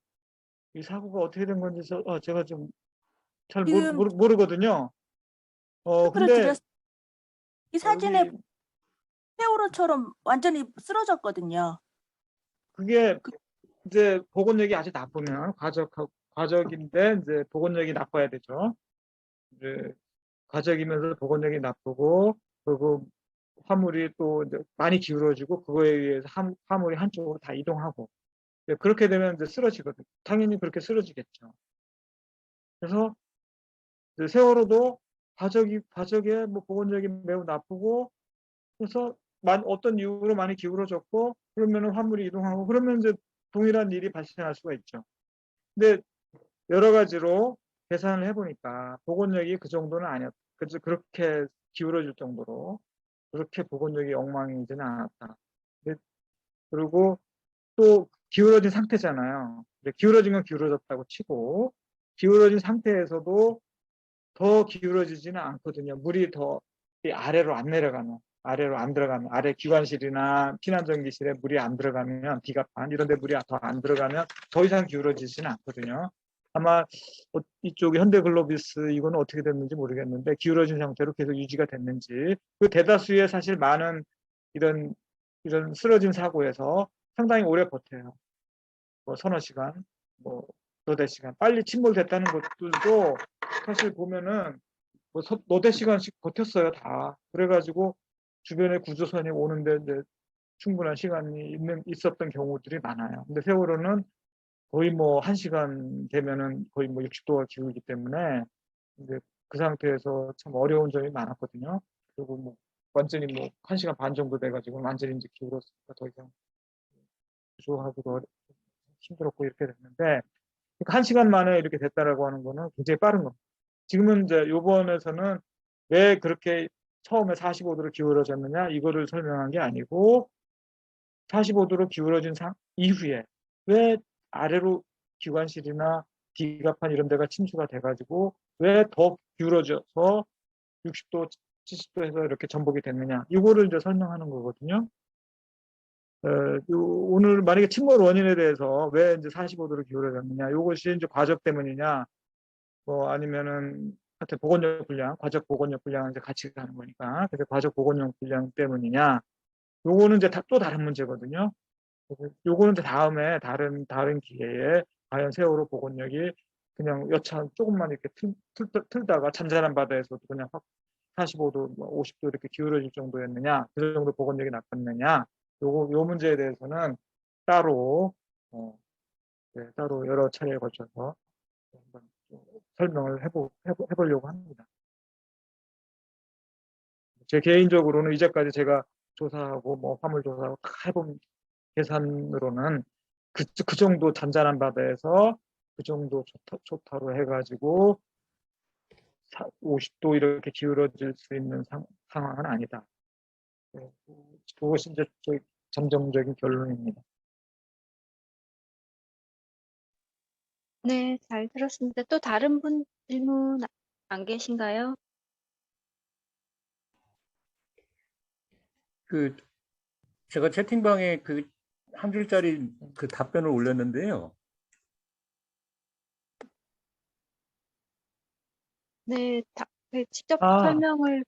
이 사고가 어떻게 된 건지 제가 좀 잘 지금 모르거든요. 근데 이 사진에 여기 세월호처럼 완전히 쓰러졌거든요. 그게 이제 복원력이 아주 나쁘면 과적인데 이제 복원력이 나빠야 되죠. 이제 과적이면서 복원력이 나쁘고 그리고 화물이 또 이제 많이 기울어지고 그거에 의해서 화물이 한쪽으로 다 이동하고 그렇게 되면 이제 쓰러지거든요. 당연히 그렇게 쓰러지겠죠. 그래서 이제 세월호도 과적에 뭐 복원력이 매우 나쁘고 그래서 어떤 이유로 많이 기울어졌고 그러면 화물이 이동하고 그러면 이제 동일한 일이 발생할 수가 있죠. 근데 여러 가지로 계산을 해보니까 복원력이 그 정도는 아니었다. 그래서 그렇게 기울어질 정도로 그렇게 복원력이 엉망이지는 않았다. 그리고 또 기울어진 상태잖아요. 기울어진 건 기울어졌다고 치고 기울어진 상태에서도 더 기울어지지는 않거든요. 물이 더 아래로 안 내려가면, 아래로 안 들어가면, 아래 기관실이나 피난전기실에 물이 안 들어가면, 비갑판 이런 데 물이 더 안 들어가면 더 이상 기울어지지는 않거든요. 아마 이쪽이 현대글로비스 이거는 어떻게 됐는지 모르겠는데 기울어진 상태로 계속 유지가 됐는지 그 대다수의 사실 많은 이런 쓰러짐 사고에서 상당히 오래 버텨요. 뭐 서너 시간, 뭐 너댓 시간 빨리 침몰됐다는 것들도 사실 보면은 뭐 너댓 시간씩 버텼어요 다. 그래가지고 주변에 구조선이 오는데 이제 충분한 시간이 있었던 경우들이 많아요. 근데 세월호는 거의 뭐 1시간 되면은 거의 뭐 60도가 기울기 때문에 이제 그 상태에서 참 어려운 점이 많았거든요. 그리고 뭐 완전히 뭐 1시간 반 정도 돼가지고 완전히 이제 기울었으니까 더 이상 구조하기도 힘들었고 이렇게 됐는데 그러니까 1시간 만에 이렇게 됐다라고 하는 거는 굉장히 빠른 겁니다. 지금은 이제 요번에서는 왜 그렇게 처음에 45도로 기울어졌느냐 이거를 설명한 게 아니고 45도로 기울어진 이후에 왜 아래로 기관실이나 기갑판 이런 데가 침수가 돼가지고 왜 더 기울어져서 60도, 70도에서 이렇게 전복이 됐느냐 이거를 이제 설명하는 거거든요. 오늘 만약에 침몰 원인에 대해서 왜 이제 45도로 기울어졌느냐 이것이 이제 과적 때문이냐 뭐 아니면은 하여튼 보건력 불량, 과적 보건력 불량은 이제 같이 가는 거니까 그래서 과적 보건력 불량 때문이냐 요거는 이제 또 다른 문제거든요. 요거는 이제 다음에 다른 기회에 과연 세월호 보건력이 그냥 여차 조금만 이렇게 틀다가 잔잔한 바다에서도 그냥 확 45도, 50도 이렇게 기울어질 정도였느냐, 그 정도 보건력이 나빴느냐, 요 문제에 대해서는 따로 네, 따로 여러 차례에 걸쳐서 한번 설명을 해보려고 합니다. 제 개인적으로는 이제까지 제가 조사하고 뭐 화물 조사하고 다 해본 계산으로는 그 정도 잔잔한 바다에서 그 정도 초타로 해가지고 50도 이렇게 기울어질 수 있는 상황은 아니다. 네, 그것이 이제 저희 잠정적인 결론입니다. 네, 잘 들었습니다. 또 다른 분 질문 안 계신가요? 그 제가 채팅방에 그 한 줄짜리 그 답변을 올렸는데요. 네, 네, 직접 아, 설명을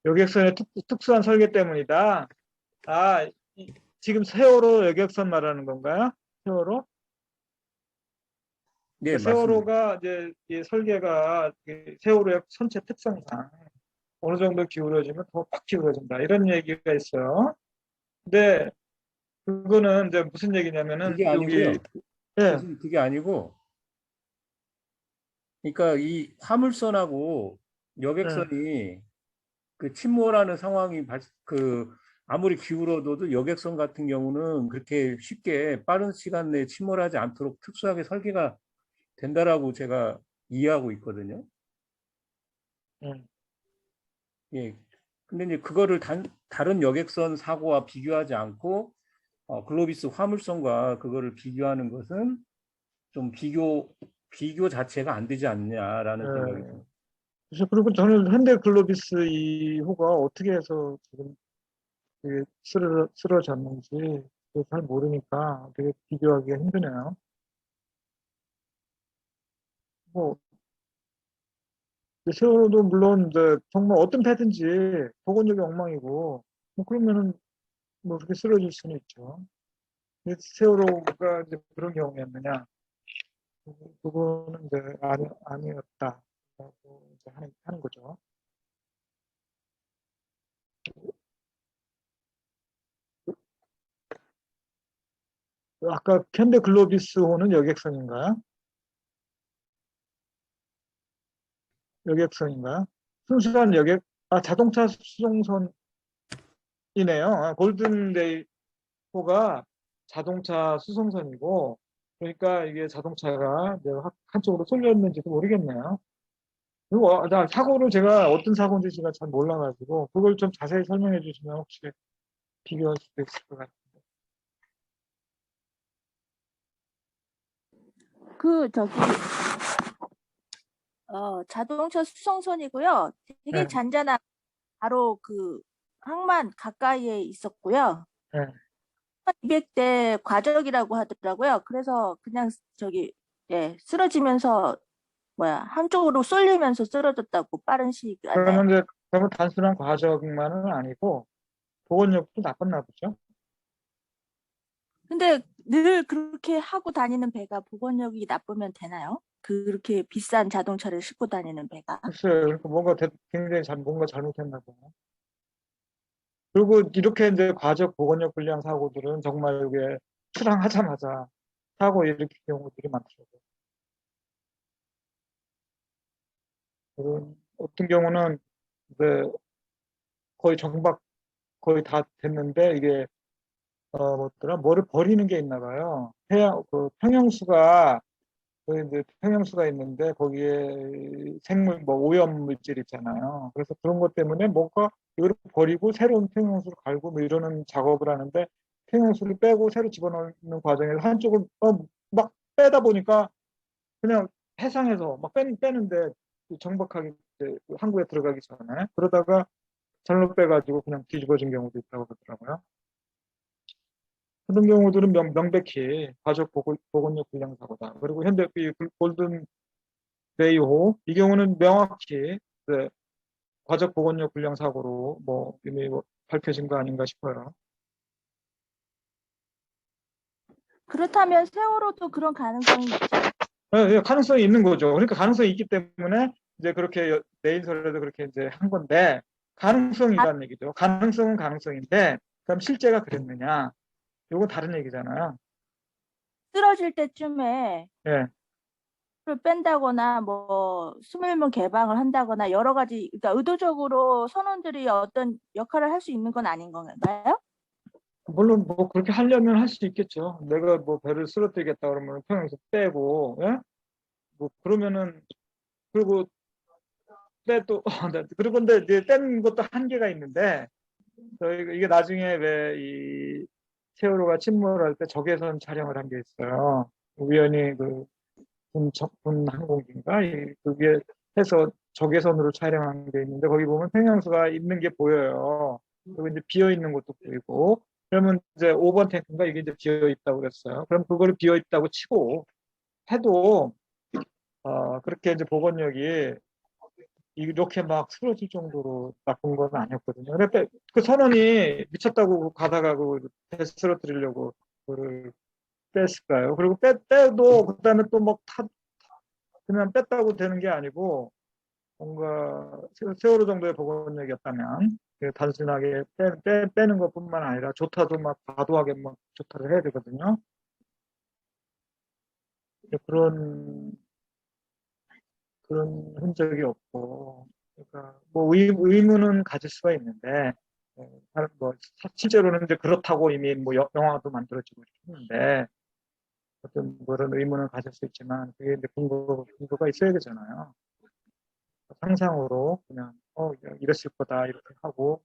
여객선의 특수한 설계 때문이다. 아, 지금 세월호 여객선 말하는 건가요? 세월호? 네, 맞습니다. 세월호가 이제 이 설계가 세월호의 선체 특성상 어느 정도 기울어지면 더 팍 기울어진다 이런 얘기가 있어요. 근데 그거는 이제 무슨 얘기냐면은 그게 아니고요. 예, 교수님, 그게 아니고, 그러니까 이 화물선하고 예, 여객선이 그 침몰하는 상황이 아무리 기울어도 여객선 같은 경우는 그렇게 쉽게 빠른 시간 내에 침몰하지 않도록 특수하게 설계가 된다라고 제가 이해하고 있거든요. 예. 예. 근데 이제 그거를 다른 여객선 사고와 비교하지 않고 글로비스 화물선과 그거를 비교하는 것은 좀 비교 자체가 안 되지 않냐라는 생각이 예. 듭니다. 그래서 그리고 저는 현대글로비스 2호가 어떻게 해서 지금 이게 쓰러졌는지 잘 모르니까 되게 비교하기가 힘드네요. 뭐 세월호도 물론 이제 정말 어떤 패든지 보건력이 엉망이고 뭐 그러면은 뭐 그렇게 쓰러질 수는 있죠. 근데 세월호가 이제 그런 경우였느냐? 그거는 이제 아니었다라고 이제 하는 거죠. 아까 현대글로비스호는 여객선인가요? 여객선인가요? 순수한 자동차 수송선이네요. 골든데이호가 자동차 수송선이고, 그러니까 이게 자동차가 이제 한쪽으로 쏠렸는지도 모르겠네요. 그리고 사고를 제가 어떤 사고인지 제가 잘 몰라가지고, 그걸 좀 자세히 설명해 주시면 혹시 비교할 수도 있을 것 같아요. 자동차 수송선이고요. 되게 네, 잔잔한 바로 그 항만 가까이에 있었고요. 네, 200대 과적이라고 하더라고요. 그래서 그냥 저기 예, 쓰러지면서 한쪽으로 쏠리면서 쓰러졌다고 빠른 시간에. 그러면 이제 그러면 단순한 과적만은 아니고 보건력도 나빴나 보죠. 근데 늘 그렇게 하고 다니는 배가 보건력이 나쁘면 되나요? 그렇게 비싼 자동차를 싣고 다니는 배가? 글쎄요, 그러니까 굉장히 뭔가 잘못했나 보네. 그리고 이렇게 이제 과적 보건력 불량 사고들은 정말 이게 출항하자마자 사고 일으킬 경우들이 많더라고요. 어떤 경우는 이제 거의 정박 거의 다 됐는데 이게 뭐더라 뭐를 버리는 게 있나 봐요. 그 평형수가 이제 평형수가 있는데 거기에 생물 뭐 오염 물질 있잖아요. 그래서 그런 것 때문에 뭔가 이걸 버리고 새로운 평형수를 갈고 뭐 이러는 작업을 하는데 평형수를 빼고 새로 집어넣는 과정에서 한쪽을 막 빼다 보니까 그냥 해상에서 막 빼는데 정박하게 이제 항구에 들어가기 전에 그러다가 잘못 빼가지고 그냥 뒤집어진 경우도 있다고 그러더라고요. 그런 경우들은 명백히 과적 보건력 불량 사고다. 그리고 현대 이 골든 베이호 이 경우는 명확히 네, 과적 보건력 불량 사고로 뭐 이미 밝혀진 거 아닌가 싶어요. 그렇다면 세월호도 그런 가능성이 있죠. 예, 예, 가능성이 있는 거죠. 그러니까 가능성이 있기 때문에 이제 그렇게 내인설에도 그렇게 이제 한 건데 가능성이라는 얘기죠. 가능성은 가능성인데 그럼 실제가 그랬느냐? 이건 다른 얘기잖아요. 쓰러질 때쯤에 예. 를 뺀다거나 뭐 수밀문 개방을 한다거나 여러 가지, 그러니까 의도적으로 선원들이 어떤 역할을 할 수 있는 건 아닌 건가요? 물론 뭐 그렇게 하려면 할 수 있겠죠. 내가 뭐 배를 쓰러뜨리겠다 그러면 평양에서 빼고, 예? 뭐 그러면은 그리고 빼도 그리고 근데 이제 뗀 것도 한계가 있는데 저희 이게 나중에 왜 이 세월호가 침몰할 때 적외선 촬영을 한 게 있어요. 우연히 군 항공기인가 그게 해서 적외선으로 촬영한 게 있는데 거기 보면 평양수가 있는 게 보여요. 그리고 이제 비어 있는 것도 보이고 그러면 이제 5번 탱크인가 이게 이제 비어 있다고 그랬어요. 그럼 그거를 비어 있다고 치고 해도 그렇게 이제 보건력이 이렇게 막 쓰러질 정도로 나쁜 건 아니었거든요. 근데 그 선원이 미쳤다고 가다가 배 쓰러뜨리려고 그거를 뺐을까요? 그리고 빼도 그다음에 또 막 그냥 뺐다고 되는 게 아니고 뭔가 세월호 정도의 보건력이었다면 단순하게 빼는 것뿐만 아니라 조타도 막 과도하게 막 조타를 해야 되거든요. 그런 흔적이 없고, 그러니까 뭐 의문은 가질 수가 있는데, 뭐 실제로는 이제 그렇다고 이미 뭐 영화도 만들어지고 있는데, 어떤 그런 의문을 가질 수 있지만 그게 이제 근거가 있어야 되잖아요. 상상으로 그냥 이랬을 거다 이렇게 하고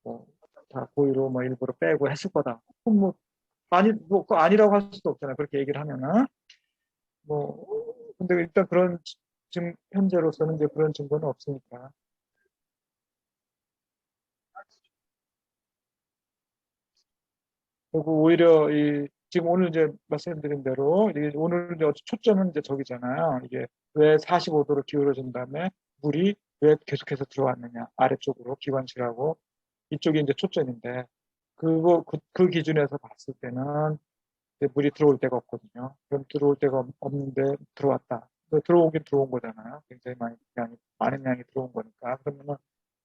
뭐다 고의로 뭐 일부러 빼고 했을 거다. 그럼 뭐 그거 아니라고 할 수도 없잖아요. 그렇게 얘기를 하면은 뭐 근데 일단 그런 지금 현재로서는 이제 그런 증거는 없으니까. 그리고 오히려 지금 오늘 이제 말씀드린 대로 오늘 이제 초점은 이제 저기잖아요. 이게 왜 45도로 기울어진 다음에 물이 왜 계속해서 들어왔느냐 아래쪽으로 기관실하고 이쪽이 이제 초점인데 그 기준에서 봤을 때는 이제 물이 들어올 데가 없거든요. 그럼 들어올 데가 없는데 들어왔다. 들어오긴 들어온 거잖아요. 굉장히 많은 양이 들어온 거니까. 그러면은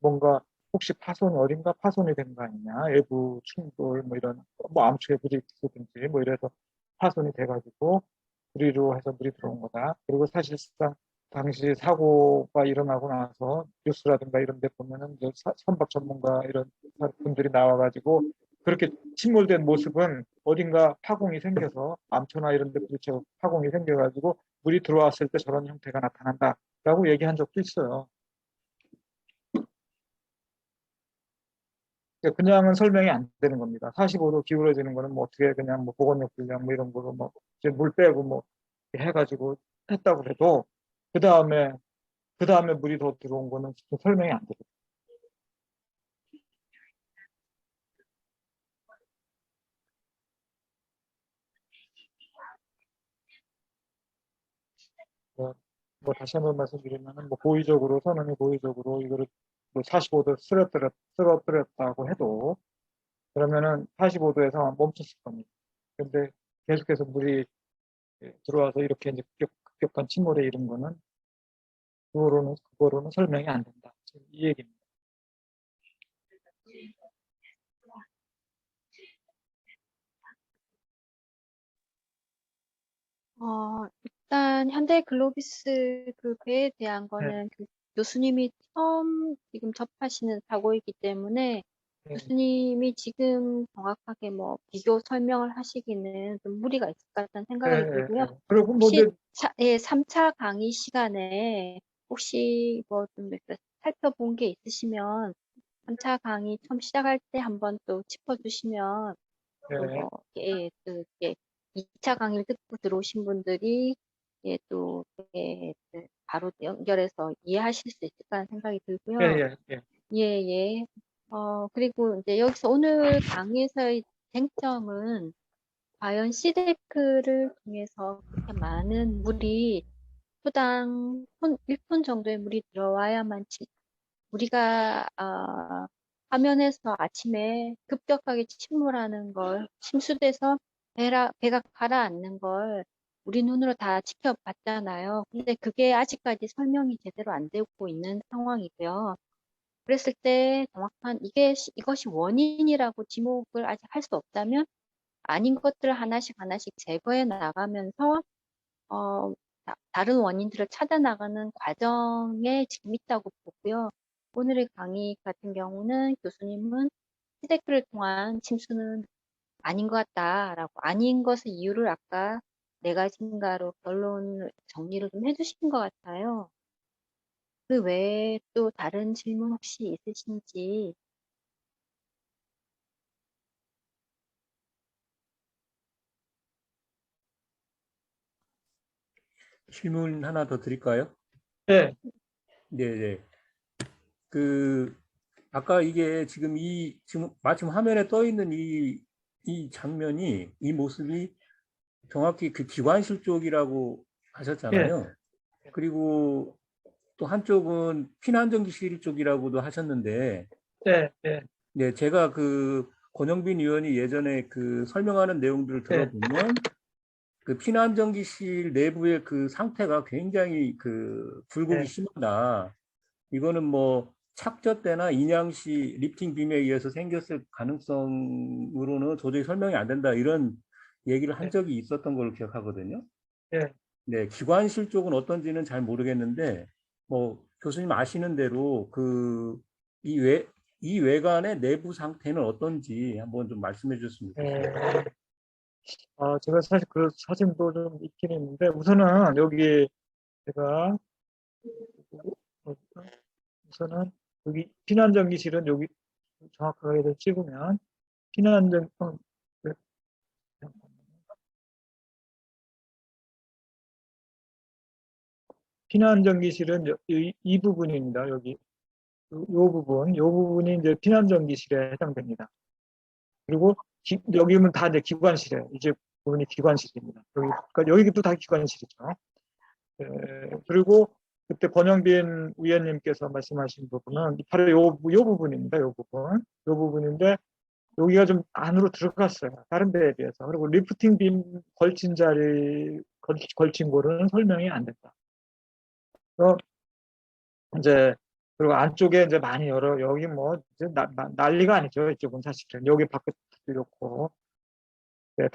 뭔가 혹시 파손이 어딘가 파손이 된 거 아니냐. 외부 충돌 뭐 이런 뭐 암초에 물이 있었든지 뭐 이래서 파손이 돼가지고 우리로 해서 물이 들어온 거다. 그리고 사실상 당시 사고가 일어나고 나서 뉴스라든가 이런 데 보면은 이제 선박 전문가 이런 분들이 나와가지고 그렇게 침몰된 모습은 어딘가 파공이 생겨서 암초나 이런 데 부딪혀 파공이 생겨가지고 물이 들어왔을 때 저런 형태가 나타난다라고 얘기한 적도 있어요. 그냥은 설명이 안 되는 겁니다. 45도 기울어지는 거는 뭐 어떻게 그냥 뭐 보건력 불량 뭐 이런 거로 뭐 이제 물 빼고 뭐 해가지고 했다고 해도 그 다음에 물이 더 들어온 거는 설명이 안 되거든요. 뭐 다시 한번 말씀드리면 뭐 고의적으로 선원이 고의적으로 이거를 뭐 45도 쓰러뜨렸다고 해도 그러면은 45도에서 멈췄을 겁니다. 근데 계속해서 물이 들어와서 이렇게 이제 급격한 침몰에 이른 거는 그거로는 설명이 안 된다. 이 얘기입니다. 일단 현대글로비스 그 배에 대한 네, 거는 그 교수님이 처음 지금 접하시는 사고이기 때문에 네, 교수님이 지금 정확하게 뭐 비교 설명을 하시기는 좀 무리가 있을 것 같다는 생각이 들고요. 그리고 뭐 혹시 이제 3차 강의 시간에 혹시 뭐 좀 살펴본 게 있으시면 3차 강의 처음 시작할 때 한번 또 짚어주시면 또 네, 뭐, 예, 또 이렇게 2차 강의를 듣고 들어오신 분들이 예, 또 바로 연결해서 이해하실 수 있을 거라는 생각이 예, 들고요. 예, 예. 예, 예. 그리고 이제 여기서 오늘 강의에서의 쟁점은 과연 시데크를 통해서 그렇게 많은 물이 초당 1톤 정도의 물이 들어와야만 우리가 화면에서 아침에 급격하게 침몰하는 걸, 침수돼서 배가 가라앉는 걸 우리 눈으로 다 지켜봤잖아요. 근데 그게 아직까지 설명이 제대로 안 되고 있는 상황이고요. 그랬을 때 정확한 이것이 원인이라고 지목을 아직 할 수 없다면 아닌 것들을 하나씩 하나씩 제거해 나가면서 어, 다른 원인들을 찾아 나가는 과정에 지금 있다고 보고요. 오늘의 강의 같은 경우는 교수님은 시데크를 통한 침수는 아닌 것 같다라고 아닌 것의 이유를 아까 네 가지인가로 결론을 정리를 좀 해주신 것 같아요. 그 외에 또 다른 질문 혹시 있으신지. 질문 하나 더 드릴까요? 네, 네, 네. 그 아까 이게 지금 지금 마침 화면에 떠 있는 이 장면이 이 모습이 정확히 그 기관실 쪽이라고 예, 하셨잖아요. 그리고 또 한쪽은 피난정지실 쪽이라고도 하셨는데, 예, 예, 네, 제가 그 권영빈 의원이 예전에 그 설명하는 내용들을 예, 들어보면 그 피난정지실 내부의 그 상태가 굉장히 그 굴곡이 예, 심하다. 이거는 뭐 착저 때나 인양시 리프팅 빔에 의해서 생겼을 가능성으로는 도저히 설명이 안 된다. 이런 얘기를 한 예, 적이 있었던 걸로 기억하거든요. 예. 네, 기관실 쪽은 어떤지는 잘 모르겠는데, 뭐 교수님 아시는 대로 그 이 외관의 내부 상태는 어떤지 한번 좀 말씀해 주셨으면 좋겠어요. 예. 제가 사실 그 사진도 좀 있긴 있는데 우선은 여기 제가 우선은 여기 피난전기실은 여기 정확하게 찍으면 피난전 그, 피난전기실은 이 부분입니다. 여기 요 부분이 이제 피난전기실에 해당됩니다. 그리고 여기는 다 이제 기관실이에요. 이제 부분이 기관실입니다. 그러니까 여기도 다 기관실이죠. 그리고 그때 권영빈 위원님께서 말씀하신 부분은 바로 요 부분입니다. 요 부분인데 여기가 좀 안으로 들어갔어요. 다른 데에 비해서. 그리고 리프팅 빔 걸친 걸친 곳은 설명이 안 된다. 그래서 이제 그리고 안쪽에 이제 많이 여기 뭐 이제 난리가 아니죠. 이쪽은 사실은 여기 밖에도 이렇고. 네,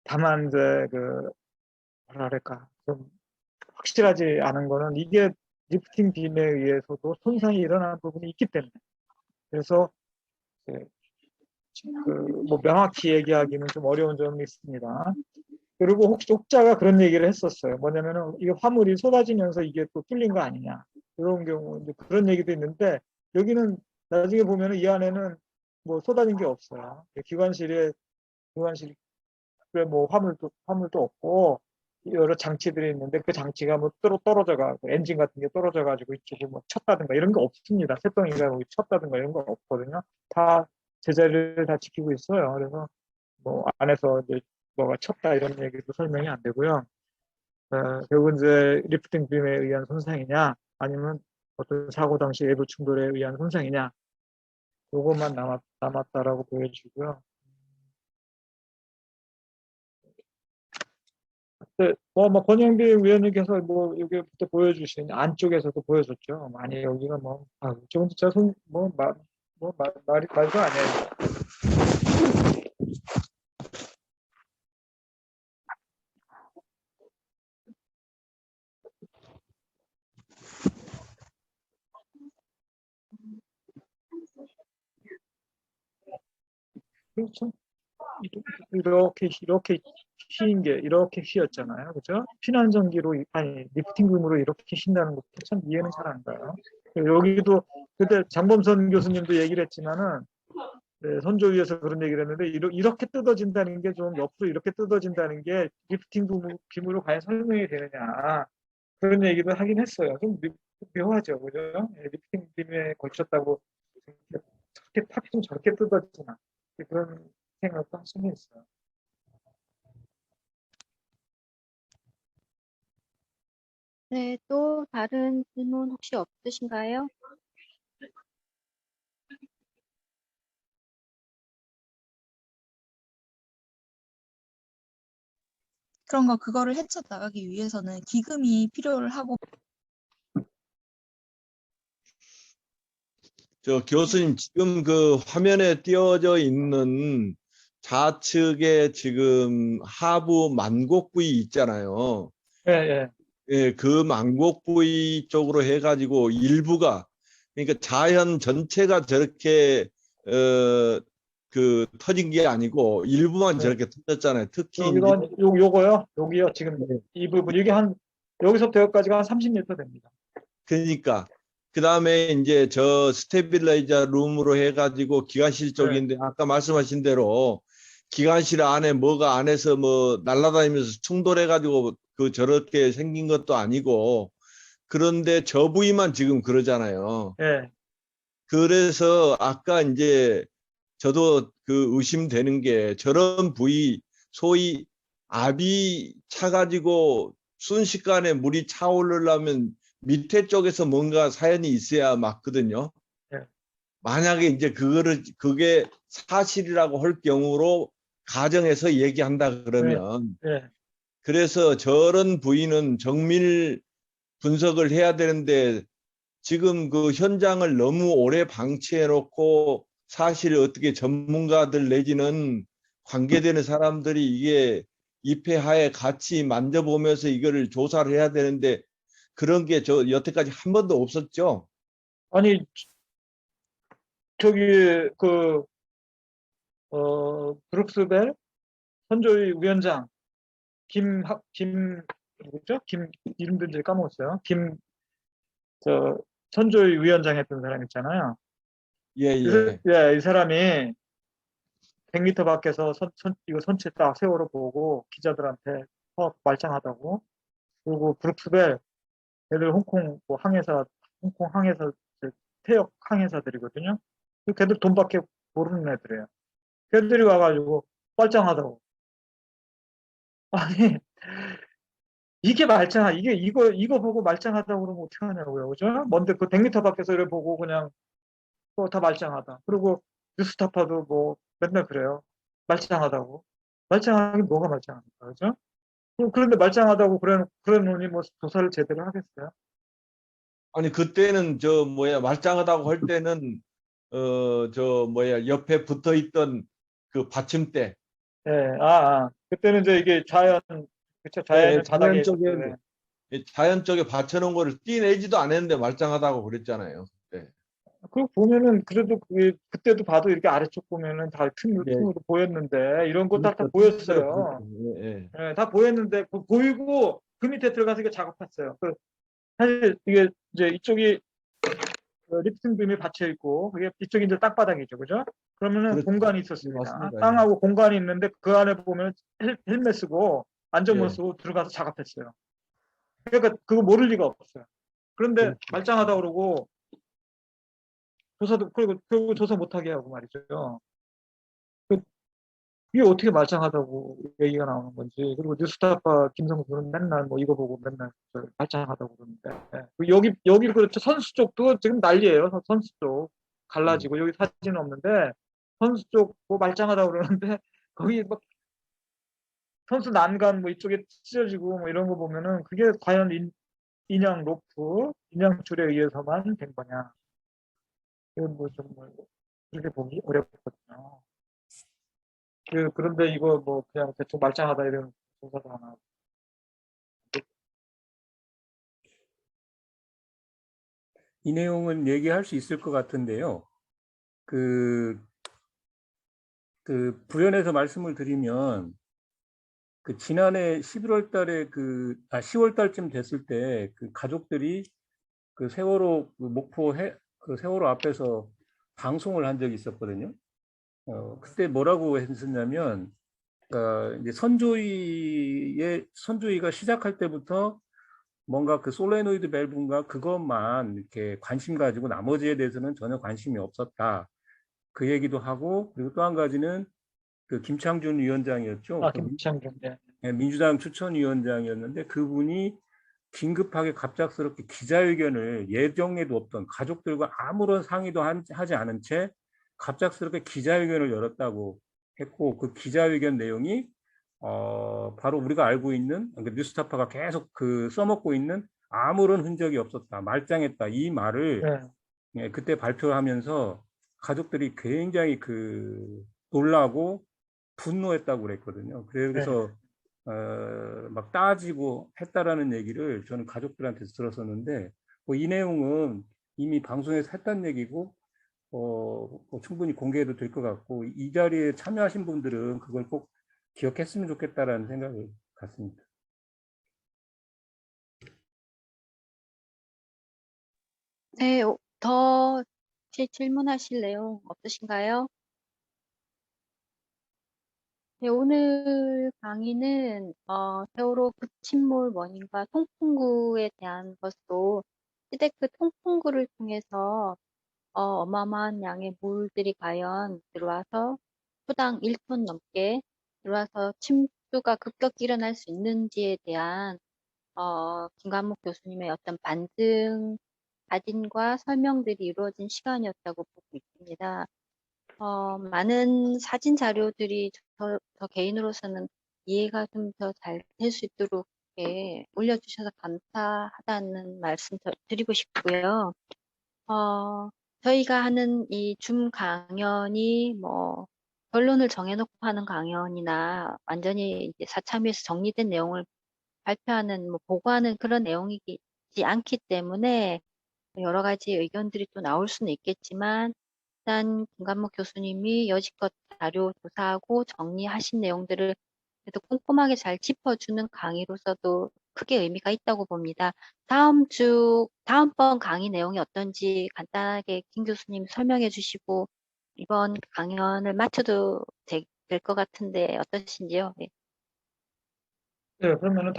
다만 이제 그 뭐라 그럴까 좀 확실하지 않은 거는 이게 리프팅 빔에 의해서도 손상이 일어나는 부분이 있기 때문에 그래서 뭐 명확히 얘기하기는 좀 어려운 점이 있습니다. 그리고 혹시 혹자가 그런 얘기를 했었어요. 뭐냐면은 이게 화물이 쏟아지면서 이게 또 뚫린 거 아니냐. 그런 경우 이제 그런 얘기도 있는데 여기는 나중에 보면은 이 안에는 뭐 쏟아진 게 없어요. 기관실에 뭐 화물도 없고 여러 장치들이 있는데 그 장치가 뭐 떨어져가고 엔진 같은 게 떨어져가지고 이쪽에 뭐 쳤다든가 이런 거 없습니다. 새똥이가 뭐 쳤다든가 이런 거 없거든요. 다 제자리를 다 지키고 있어요. 그래서 뭐 안에서 이제 뭐가 쳤다 이런 얘기도 설명이 안 되고요. 결국은 이제 리프팅 빔에 의한 손상이냐, 아니면 어떤 사고 당시 외부 충돌에 의한 손상이냐, 요것만 남았다라고 보여지고요. 뭐 권영빈 위원님께서 뭐 여기부터 보여주신 안쪽에서도 보여줬죠. 아니 여기가 저건 진짜 말도 아니에요. 그렇죠. 이렇게 휘인 게 이렇게 휘었잖아요. 그죠? 피난전기로 아니 리프팅금으로 이렇게 휜다는 것도 참 이해는 잘 안 가요. 여기도 그때 장범선 교수님도 얘기를 했지만은 네, 선조 위에서 그런 얘기를 했는데 이렇게 뜯어진다는 게 좀 옆으로 이렇게 뜯어진다는 게 리프팅 빔으로 과연 설명이 되느냐 그런 얘기도 하긴 했어요. 좀 묘하죠, 그죠? 예, 리프팅 빔에 걸쳤다고 저렇게 탑이 좀 저렇게 뜯어지나 그런 생각도 할 수는 있어요. 네, 또 다른 질문 혹시 없으신가요? 그거를 헤쳐나가기 위해서는 기금이 필요를 하고 저 교수님 지금 그 화면에 띄어져 있는 좌측에 지금 하부 만곡 부위 있잖아요. 예, 예. 예, 그 만곡 부위 쪽으로 해가지고 일부가 그러니까 자연 전체가 저렇게 그 터진 게 아니고 일부만 네. 저렇게 터졌잖아요. 특히 이제 요거요? 여기요. 지금 이 부분 이게 여기서부터 여기까지가 한 30m 됩니다. 그러니까 그 다음에 이제 저 스테빌라이저 룸으로 해가지고 기관실 쪽인데 아까 말씀하신 대로 기관실 안에 뭐가 안에서 뭐 날아다니면서 충돌해가지고 그 저렇게 생긴 것도 아니고 그런데 저 부위만 지금 그러잖아요. 예. 그래서 아까 이제 저도 그 의심되는 게 저런 부위 소위 압이 차가지고 순식간에 물이 차오르려면 밑에 쪽에서 뭔가 사연이 있어야 맞거든요. 네. 만약에 이제 그게 사실이라고 할 경우로 가정해서 얘기한다 그러면 예. 그래서 저런 부위는 정밀 분석을 해야 되는데 지금 그 현장을 너무 오래 방치해 놓고 사실 어떻게 전문가들 내지는 관계되는 사람들이 이게 입회하에 같이 만져보면서 이거를 조사를 해야 되는데 그런 게 저 여태까지 한 번도 없었죠. 아니 저기 브룩스벨 선조위 위원장 김 누구죠? 이름도 이제 까먹었어요. 선조위 위원장 했던 사람 있잖아요. 예, 예. 예, 이 사람이 100m 밖에서 이거 선체 딱 세월호 보고 기자들한테 말짱하다고. 그리고 브룩스벨 걔들 홍콩 항해사 태역 항해사들이거든요. 걔들 돈밖에 모르는 애들이에요. 걔들이 와가지고 말짱하다고. 아니 이게 이거 보고 말짱하다고 그러면 어떡하냐고요, 그죠? 뭔데 그 100m 밖에서 이래 보고 그냥 다 말짱하다. 그리고 뉴스타파도 뭐 맨날 그래요. 말짱하다고. 말짱하긴 뭐가 말짱합니까, 그죠? 그런데 말짱하다고 그러느니 뭐 조사를 제대로 하겠어요? 아니 그때는 저 뭐야 말짱하다고 할 때는 저 뭐야 옆에 붙어 있던 그 받침대 예, 그때는 이제 이게 그쵸, 예, 자연은 바닥에 있었는데. 자연 쪽에 받쳐놓은 거를 떼내지도 않았는데 말짱하다고 그랬잖아요. 네. 그거 보면은 그래도 그때도 봐도 이렇게 아래쪽 보면은 다 예. 틈으로 보였는데 이런 거 다 그러니까 보였어요. 예, 예. 예, 다 보였는데 보이고 그 밑에 들어가서 이게 작업했어요. 사실 이게 이제 이쪽이 리프팅 빔이 받쳐 있고 그게 이쪽이 이제 땅바닥이죠, 그죠? 그러면은 그렇죠. 공간이 있었습니다. 맞습니다. 땅하고 공간이 있는데 그 안에 보면 헬멧 쓰고 안전모 예. 쓰고 들어가서 작업했어요. 그러니까 그거 모를 리가 없어요. 그런데 그렇죠. 말짱하다 그러고 그리고 조사 못하게 하고 말이죠. 이게 어떻게 말짱하다고 얘기가 나오는 건지. 그리고 뉴스타파 김성수는 맨날 뭐 이거 보고 맨날 말짱하다고 그러는데. 여기 그렇죠. 선수 쪽도 지금 난리예요. 선수 쪽. 갈라지고 여기 사진은 없는데 선수 쪽 뭐 말짱하다고 그러는데 거기 막 선수 난간 뭐 이쪽에 찢어지고 뭐 이런 거 보면은 그게 과연 인양 로프, 인양 줄에 의해서만 된 거냐. 이건 뭐 정말 그렇게 보기 어렵거든요. 그런데 이거 뭐 그냥 대충 말짱하다 이런 조사도 하나. 이 내용은 얘기할 수 있을 것 같은데요. 그 부연해서 말씀을 드리면 그 지난해 11월 달에 10월 달쯤 됐을 때 그 가족들이 그 세월호 그 세월호 앞에서 방송을 한 적이 있었거든요. 그때 뭐라고 했었냐면, 이제 선조위가 시작할 때부터 뭔가 그 솔레노이드 밸브인가 그것만 이렇게 관심 가지고 나머지에 대해서는 전혀 관심이 없었다. 그 얘기도 하고, 그리고 또 한 가지는 그 김창준 위원장이었죠. 김창준. 네. 민주당 추천위원장이었는데 그분이 긴급하게 갑작스럽게 기자회견을 예정에도 없던 가족들과 아무런 상의도 하지 않은 채 갑작스럽게 기자회견을 열었다고 했고 그 기자회견 내용이 바로 우리가 알고 있는 그러니까 뉴스타파가 계속 써먹고 있는 아무런 흔적이 없었다, 말짱했다 이 말을 네. 그때 발표하면서 가족들이 굉장히 놀라고 분노했다고 그랬거든요. 그래서 막 따지고 했다라는 얘기를 저는 가족들한테 들었었는데 뭐 이 내용은 이미 방송에서 했다는 얘기고 뭐 충분히 공개해도 될 것 같고 이 자리에 참여하신 분들은 그걸 꼭 기억했으면 좋겠다라는 생각을 갖습니다. 네, 더 혹시 질문하실 내용 없으신가요? 네, 오늘 강의는 세월호 급침몰 원인과 통풍구에 대한 것으로 시대크 통풍구를 통해서 어마어마한 양의 물들이 과연 들어와서 초당 1톤 넘게 들어와서 침수가 급격히 일어날 수 있는지에 대한 김관목 교수님의 어떤 반증 사진과 설명들이 이루어진 시간이었다고 보고 있습니다. 많은 사진 자료들이 저 개인으로서는 이해가 좀 더 잘 될 수 있도록 이렇게 올려주셔서 감사하다는 말씀 드리고 싶고요. 저희가 하는 이 줌 강연이 뭐 결론을 정해놓고 하는 강연이나 완전히 이제 사참위에서 정리된 내용을 발표하는 뭐 보고하는 그런 내용이지 않기 때문에 여러 가지 의견들이 또 나올 수는 있겠지만 일단 김관목 교수님이 여지껏 자료 조사하고 정리하신 내용들을 그래도 꼼꼼하게 잘 짚어주는 강의로서도 크게 의미가 있다고 봅니다. 다음번 강의 내용이 어떤지 간단하게 김 교수님 설명해 주시고 이번 강연을 마쳐도 될 것 같은데 어떠신지요? 네. 네, 그러면은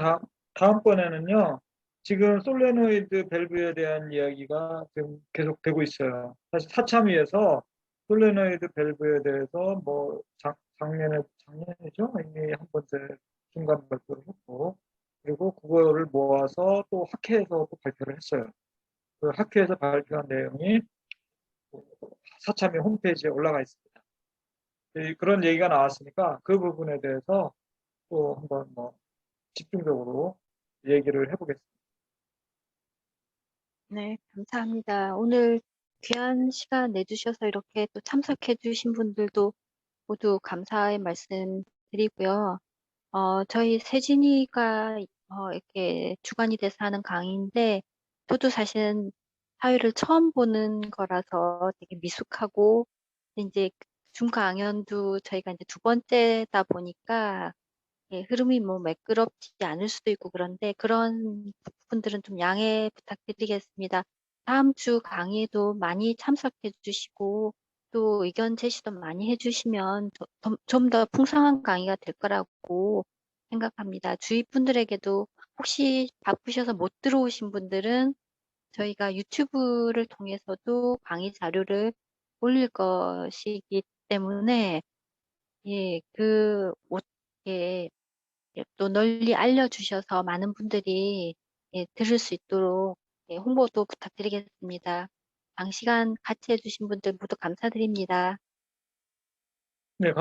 다음번에는요, 지금 솔레노이드 밸브에 대한 이야기가 지금 계속 되고 있어요. 사실 사참위에서 솔레노이드 밸브에 대해서 뭐 작년이죠? 이미 한 번째 중간 발표를 했고, 그리고 그거를 모아서 또 학회에서 또 발표를 했어요. 그 학회에서 발표한 내용이 사참위 홈페이지에 올라가 있습니다. 그런 얘기가 나왔으니까 그 부분에 대해서 또 한번 뭐 집중적으로 얘기를 해보겠습니다. 네, 감사합니다. 오늘 귀한 시간 내주셔서 이렇게 또 참석해 주신 분들도 모두 감사의 말씀 드리고요. 저희 세진이가 이렇게 주관이 돼서 하는 강의인데 저도 사실은 사회를 처음 보는 거라서 되게 미숙하고 이제 중 강연도 저희가 이제 두 번째다 보니까 예, 흐름이 뭐 매끄럽지 않을 수도 있고 그런데 그런 부분들은 좀 양해 부탁드리겠습니다. 다음 주 강의에도 많이 참석해 주시고 또 의견 제시도 많이 해주시면 좀 더 풍성한 강의가 될 거라고 생각합니다. 주위 분들에게도 혹시 바쁘셔서 못 들어오신 분들은 저희가 유튜브를 통해서도 강의 자료를 올릴 것이기 때문에 예, 그 옷, 예, 또 널리 알려주셔서 많은 분들이 예, 들을 수 있도록 예, 홍보도 부탁드리겠습니다. 장시간 같이 해주신 분들 모두 감사드립니다. 네,